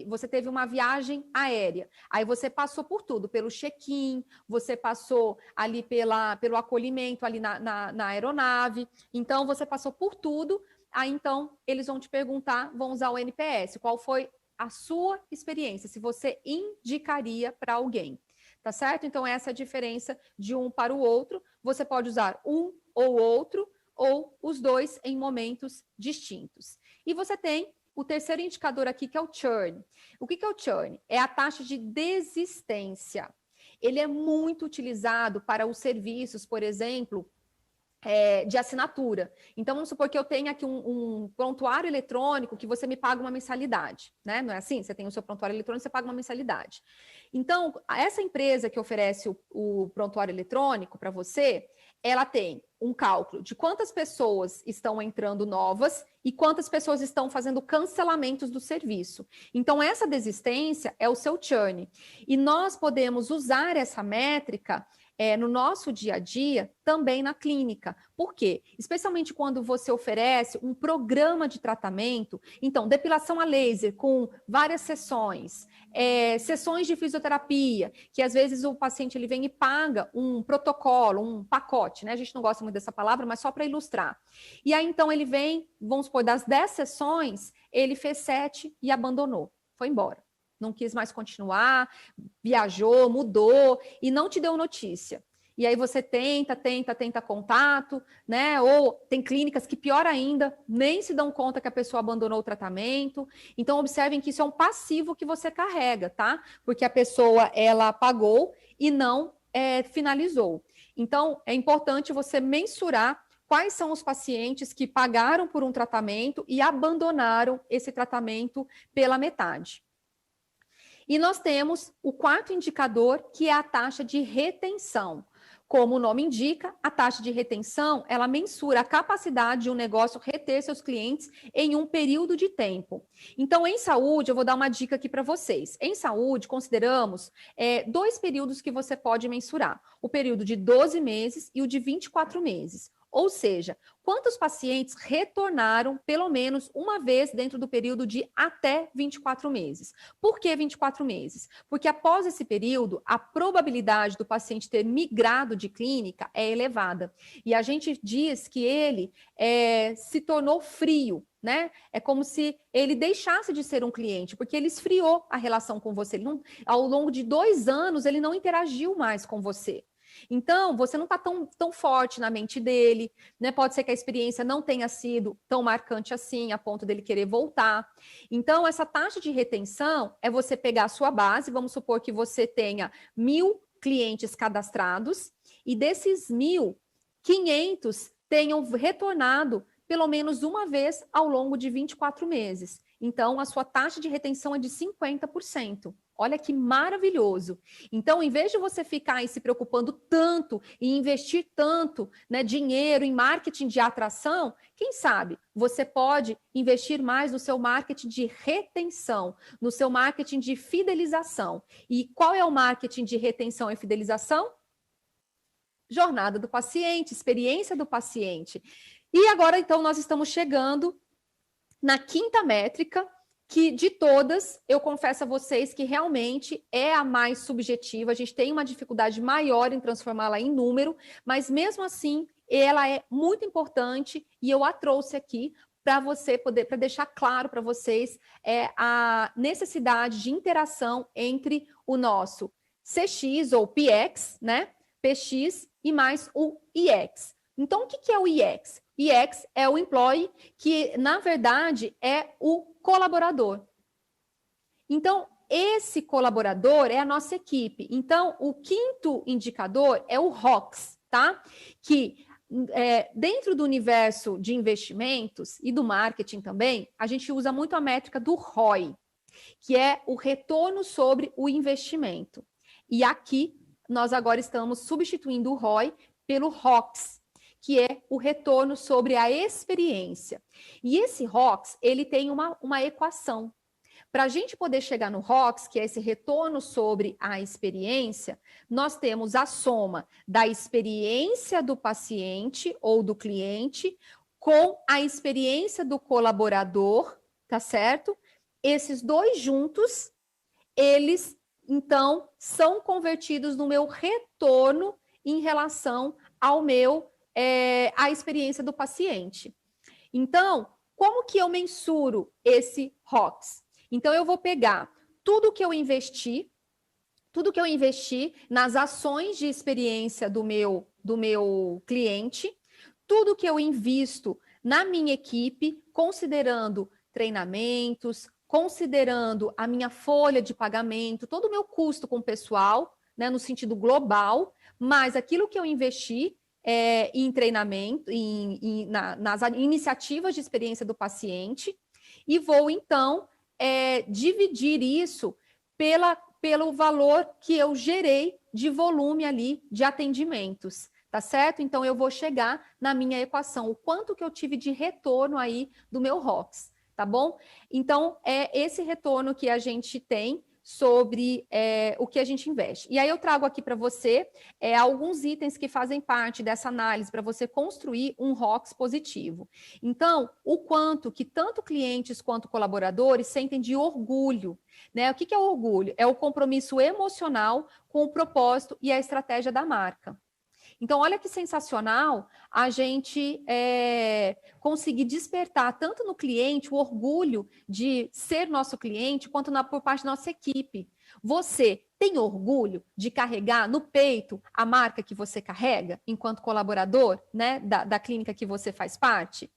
você teve uma viagem aérea, aí você passou por tudo, pelo check-in, você passou ali pelo acolhimento ali na aeronave, então você passou por tudo, aí então eles vão te perguntar, vão usar o NPS, qual foi a sua experiência, se você indicaria para alguém. Tá certo? Então, essa é a diferença de um para o outro. Você pode usar um ou outro, ou os dois em momentos distintos. E você tem o terceiro indicador aqui, que é o churn. O que é o churn? É a taxa de desistência. Ele é muito utilizado para os serviços, por exemplo, de assinatura. Então, vamos supor que eu tenha aqui um prontuário eletrônico que você me paga uma mensalidade, né? Não é assim? Você tem o seu prontuário eletrônico, você paga uma mensalidade. Então, essa empresa que oferece o prontuário eletrônico para você, ela tem um cálculo de quantas pessoas estão entrando novas e quantas pessoas estão fazendo cancelamentos do serviço. Então, essa desistência é o seu churn. E nós podemos usar essa métrica no nosso dia a dia, também na clínica. Por quê? Especialmente quando você oferece um programa de tratamento, então, depilação a laser com várias sessões, sessões de fisioterapia, que às vezes o paciente ele vem e paga um protocolo, um pacote, né? A gente não gosta muito dessa palavra, mas só para ilustrar. E aí, então, ele vem, vamos supor, das 10 sessões, ele fez 7 e abandonou, foi embora. Não quis mais continuar, viajou, mudou e não te deu notícia. E aí você tenta contato, né? Ou tem clínicas que, pior ainda, nem se dão conta que a pessoa abandonou o tratamento. Então, observem que isso é um passivo que você carrega, tá? Porque a pessoa, ela pagou e não finalizou. Então, é importante você mensurar quais são os pacientes que pagaram por um tratamento e abandonaram esse tratamento pela metade. E nós temos o quarto indicador, que é a taxa de retenção. Como o nome indica, a taxa de retenção, ela mensura a capacidade de um negócio reter seus clientes em um período de tempo. Então, em saúde, eu vou dar uma dica aqui para vocês. Em saúde, consideramos 2 períodos que você pode mensurar. O período de 12 meses e o de 24 meses. Ou seja, quantos pacientes retornaram pelo menos uma vez dentro do período de até 24 meses? Por que 24 meses? Porque após esse período, a probabilidade do paciente ter migrado de clínica é elevada. E a gente diz que ele se tornou frio, né? É como se ele deixasse de ser um cliente, porque ele esfriou a relação com você. Ele não, ao longo de 2 anos, ele não interagiu mais com você. Então, você não está tão forte na mente dele, né? Pode ser que a experiência não tenha sido tão marcante assim, a ponto dele querer voltar. Então, essa taxa de retenção é você pegar a sua base, vamos supor que você tenha 1.000 clientes cadastrados, e desses 1.000, 500 tenham retornado pelo menos uma vez ao longo de 24 meses. Então, a sua taxa de retenção é de 50%. Olha que maravilhoso. Então, em vez de você ficar aí se preocupando tanto e investir tanto, né, dinheiro em marketing de atração, quem sabe você pode investir mais no seu marketing de retenção, no seu marketing de fidelização. E qual é o marketing de retenção e fidelização? Jornada do paciente, experiência do paciente. E agora, então, nós estamos chegando na quinta métrica, que de todas, eu confesso a vocês que realmente é a mais subjetiva, a gente tem uma dificuldade maior em transformá-la em número, mas mesmo assim, ela é muito importante e eu a trouxe aqui para você poder, para deixar claro para vocês a necessidade de interação entre o nosso CX ou PX, né? PX e mais o IX. Então, o que é o IX? IX é o employee, que na verdade é o colaborador. Então, esse colaborador é a nossa equipe. Então, o quinto indicador é o ROX, tá? Que dentro do universo de investimentos e do marketing também, a gente usa muito a métrica do ROI, que é o retorno sobre o investimento. E aqui, nós agora estamos substituindo o ROI pelo ROX, que é o retorno sobre a experiência. E esse ROX, ele tem uma equação. Para a gente poder chegar no ROX, que é esse retorno sobre a experiência, nós temos a soma da experiência do paciente ou do cliente com a experiência do colaborador, tá certo? Esses dois juntos, eles, então, são convertidos no meu retorno em relação ao a experiência do paciente. Então, como que eu mensuro esse ROX? Então, eu vou pegar tudo que eu investi nas ações de experiência do meu cliente, tudo que eu invisto na minha equipe, considerando treinamentos, considerando a minha folha de pagamento, todo o meu custo com o pessoal, né, no sentido global, mas aquilo que eu investi em treinamento, nas iniciativas de experiência do paciente, e vou, então, dividir isso pelo valor que eu gerei de volume ali de atendimentos, tá certo? Então, eu vou chegar na minha equação, o quanto que eu tive de retorno aí do meu ROX, tá bom? Então, é esse retorno que a gente tem sobre o que a gente investe. E aí eu trago aqui para você alguns itens que fazem parte dessa análise para você construir um ROX positivo. Então, o quanto que tanto clientes quanto colaboradores sentem de orgulho, né? O que é o orgulho? É o compromisso emocional com o propósito e a estratégia da marca. Então, olha que sensacional a gente conseguir despertar tanto no cliente o orgulho de ser nosso cliente, quanto por parte da nossa equipe. Você tem orgulho de carregar no peito a marca que você carrega enquanto colaborador, né, da clínica que você faz parte?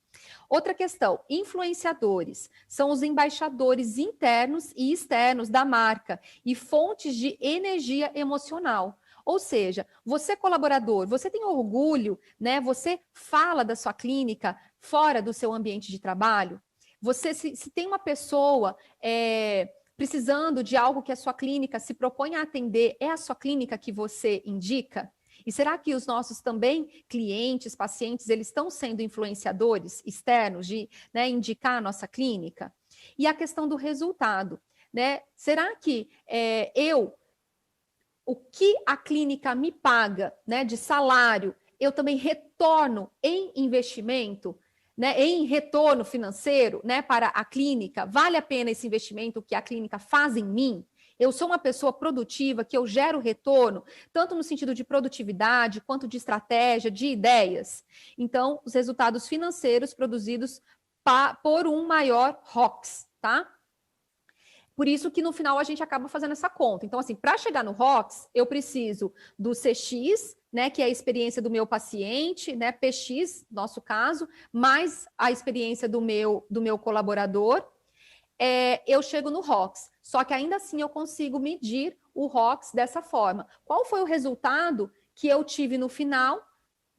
Outra questão, influenciadores são os embaixadores internos e externos da marca e fontes de energia emocional. Ou seja, você colaborador, você tem orgulho, né? Você fala da sua clínica fora do seu ambiente de trabalho? Você, se tem uma pessoa precisando de algo que a sua clínica se propõe a atender, é a sua clínica que você indica? E será que os nossos também clientes, pacientes, eles estão sendo influenciadores externos de, né, indicar a nossa clínica? E a questão do resultado, né? Será que o que a clínica me paga, né, de salário, eu também retorno em investimento, né, em retorno financeiro, né, para a clínica? Vale a pena esse investimento que a clínica faz em mim? Eu sou uma pessoa produtiva, que eu gero retorno, tanto no sentido de produtividade, quanto de estratégia, de ideias. Então, os resultados financeiros produzidos por um maior ROX, tá? Por isso que no final a gente acaba fazendo essa conta. Então, assim, para chegar no ROX, eu preciso do CX, né, que é a experiência do meu paciente, né, PX, nosso caso, mais a experiência do meu colaborador, eu chego no ROX. Só que ainda assim eu consigo medir o ROX dessa forma. Qual foi o resultado que eu tive no final,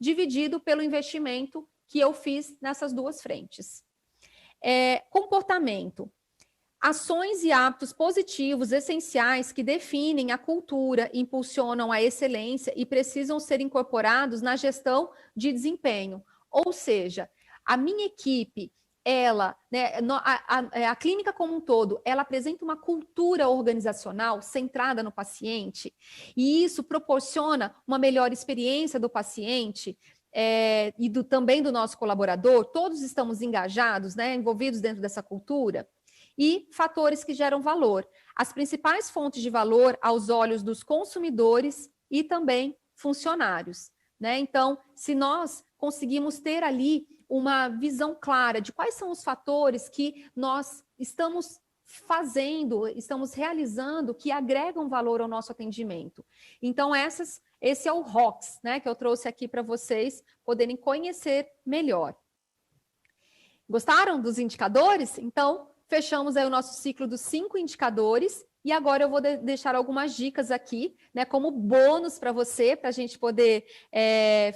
dividido pelo investimento que eu fiz nessas duas frentes? Comportamento. Ações e hábitos positivos essenciais que definem a cultura, impulsionam a excelência e precisam ser incorporados na gestão de desempenho. Ou seja, a minha equipe, ela, né, a clínica como um todo, ela apresenta uma cultura organizacional centrada no paciente, e isso proporciona uma melhor experiência do paciente, e também do nosso colaborador. Todos estamos engajados, né, envolvidos dentro dessa cultura. E fatores que geram valor. As principais fontes de valor aos olhos dos consumidores e também funcionários, né? Então, se nós conseguimos ter ali uma visão clara de quais são os fatores que nós estamos fazendo, estamos realizando, que agregam valor ao nosso atendimento. Então, esse é o ROX, né, que eu trouxe aqui para vocês poderem conhecer melhor. Gostaram dos indicadores? Então, fechamos aí o nosso ciclo dos 5 indicadores e agora eu vou deixar algumas dicas aqui, né, como bônus para você, para a gente poder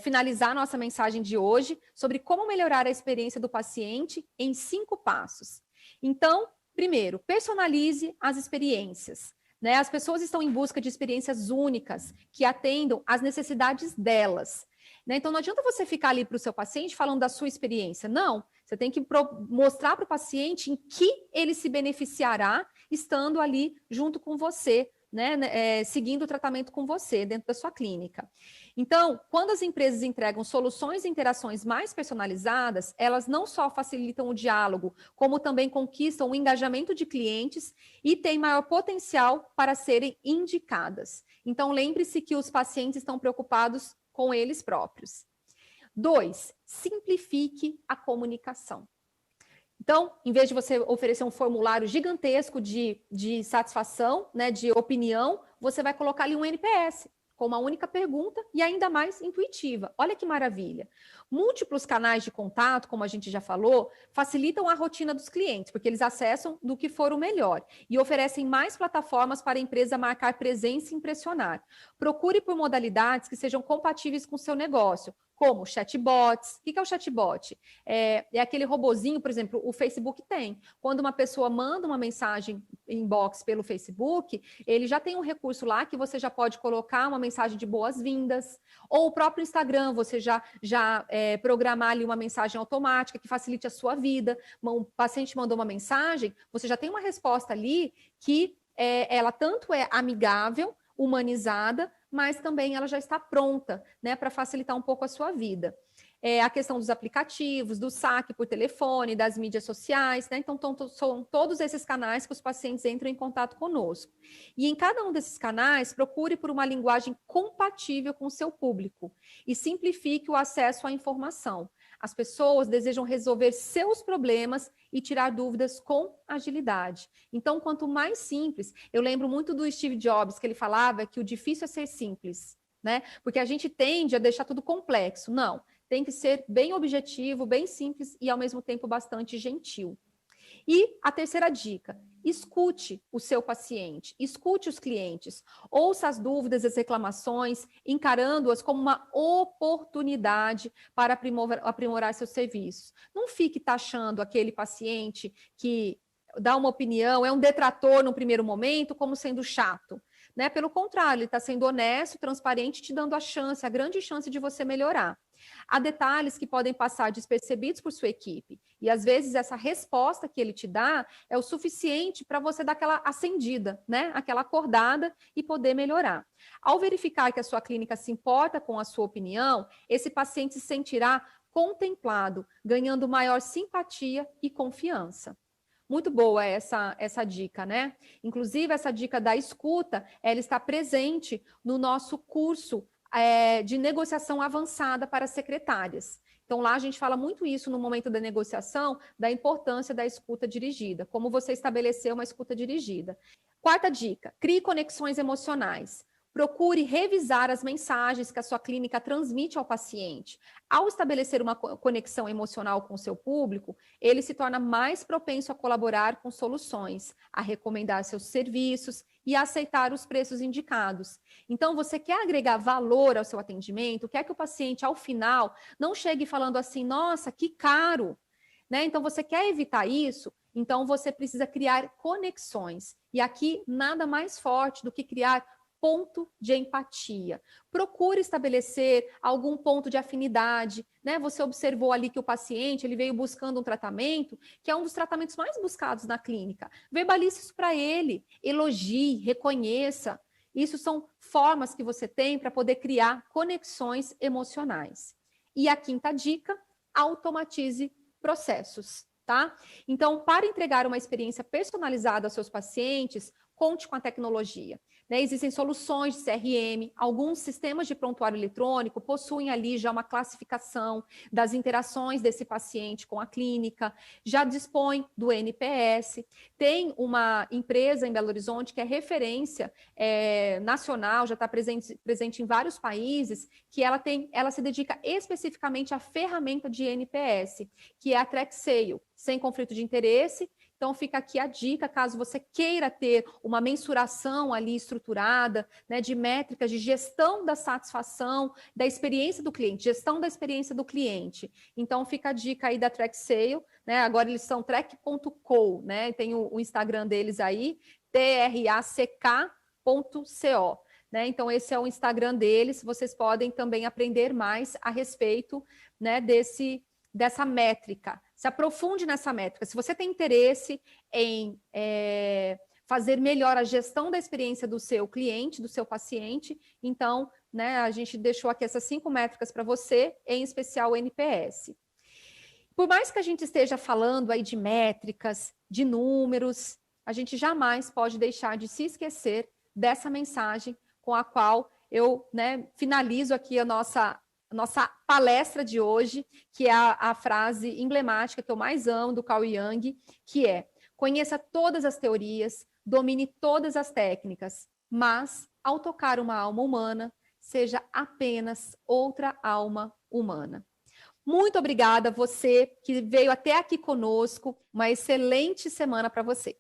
finalizar nossa mensagem de hoje sobre como melhorar a experiência do paciente em 5 passos. Então, primeiro, personalize as experiências. Né? As pessoas estão em busca de experiências únicas que atendam às necessidades delas. Né? Então, não adianta você ficar ali para o seu paciente falando da sua experiência. Não, você tem que mostrar para o paciente em que ele se beneficiará estando ali junto com você, né? Seguindo o tratamento com você dentro da sua clínica. Então, quando as empresas entregam soluções e interações mais personalizadas, elas não só facilitam o diálogo, como também conquistam o engajamento de clientes e têm maior potencial para serem indicadas. Então, lembre-se que os pacientes estão preocupados com eles próprios. 2, simplifique a comunicação. Então, em vez de você oferecer um formulário gigantesco de satisfação, né, de opinião, você vai colocar ali um NPS, com uma única pergunta e ainda mais intuitiva. Olha que maravilha. Múltiplos canais de contato, como a gente já falou, facilitam a rotina dos clientes, porque eles acessam do que for o melhor e oferecem mais plataformas para a empresa marcar presença e impressionar. Procure por modalidades que sejam compatíveis com o seu negócio, como chatbots. O que é o chatbot? É aquele robozinho, por exemplo, o Facebook tem. Quando uma pessoa manda uma mensagem inbox pelo Facebook, ele já tem um recurso lá que você já pode colocar uma mensagem de boas-vindas, ou o próprio Instagram, você já programar ali uma mensagem automática que facilite a sua vida. O paciente mandou uma mensagem, você já tem uma resposta ali que ela tanto é amigável, humanizada, mas também ela já está pronta, né, para facilitar um pouco a sua vida. A questão dos aplicativos, do saque por telefone, das mídias sociais, né? Então, são todos esses canais que os pacientes entram em contato conosco. E em cada um desses canais, procure por uma linguagem compatível com o seu público e simplifique o acesso à informação. As pessoas desejam resolver seus problemas e tirar dúvidas com agilidade. Então, quanto mais simples, eu lembro muito do Steve Jobs, que ele falava que o difícil é ser simples, né? Porque a gente tende a deixar tudo complexo. Não, tem que ser bem objetivo, bem simples e, ao mesmo tempo, bastante gentil. E a terceira dica, escute o seu paciente, escute os clientes, ouça as dúvidas, as reclamações, encarando-as como uma oportunidade para aprimorar seus serviços. Não fique taxando aquele paciente que dá uma opinião, é um detrator no primeiro momento, como sendo chato. Né? Pelo contrário, ele está sendo honesto, transparente, te dando a grande chance de você melhorar. Há detalhes que podem passar despercebidos por sua equipe, e às vezes essa resposta que ele te dá é o suficiente para você dar aquela acendida, né? Aquela acordada e poder melhorar. Ao verificar que a sua clínica se importa com a sua opinião, esse paciente se sentirá contemplado, ganhando maior simpatia e confiança. Muito boa essa dica, né? Inclusive, essa dica da escuta, ela está presente no nosso curso de negociação avançada para secretárias. Então, lá a gente fala muito isso no momento da negociação, da importância da escuta dirigida, como você estabelecer uma escuta dirigida. Quarta dica, crie conexões emocionais. Procure revisar as mensagens que a sua clínica transmite ao paciente. Ao estabelecer uma conexão emocional com o seu público, ele se torna mais propenso a colaborar com soluções, a recomendar seus serviços e a aceitar os preços indicados. Então, você quer agregar valor ao seu atendimento, quer que o paciente, ao final, não chegue falando assim, nossa, que caro, né? Então, você quer evitar isso? Então, você precisa criar conexões. E aqui, nada mais forte do que criar ponto de empatia. Procure estabelecer algum ponto de afinidade, né? Você observou ali que o paciente, ele veio buscando um tratamento, que é um dos tratamentos mais buscados na clínica. Verbalize isso para ele, elogie, reconheça. Isso são formas que você tem para poder criar conexões emocionais. E a quinta dica, automatize processos, tá? Então, para entregar uma experiência personalizada aos seus pacientes, conte com a tecnologia. Né? Existem soluções de CRM, alguns sistemas de prontuário eletrônico possuem ali já uma classificação das interações desse paciente com a clínica, já dispõe do NPS. Tem uma empresa em Belo Horizonte que é referência nacional, já está presente em vários países, que ela se dedica especificamente à ferramenta de NPS, que é a TrackSale, sem conflito de interesse. Então, fica aqui a dica, caso você queira ter uma mensuração ali estruturada, né, de métricas de gestão da satisfação, da experiência do cliente, gestão da experiência do cliente. Então, fica a dica aí da TrackSale, né, agora eles são track.co, né, tem o Instagram deles aí, track.co. Né? Então, esse é o Instagram deles, vocês podem também aprender mais a respeito, né, dessa métrica. Se aprofunde nessa métrica. Se você tem interesse em fazer melhor a gestão da experiência do seu cliente, do seu paciente, então, né, a gente deixou aqui essas 5 métricas para você, em especial o NPS. Por mais que a gente esteja falando aí de métricas, de números, a gente jamais pode deixar de se esquecer dessa mensagem com a qual eu, né, finalizo aqui a nossa palestra de hoje, que é a frase emblemática que eu mais amo do Carl Jung, que é: conheça todas as teorias, domine todas as técnicas, mas, ao tocar uma alma humana, seja apenas outra alma humana. Muito obrigada a você que veio até aqui conosco. Uma excelente semana para você.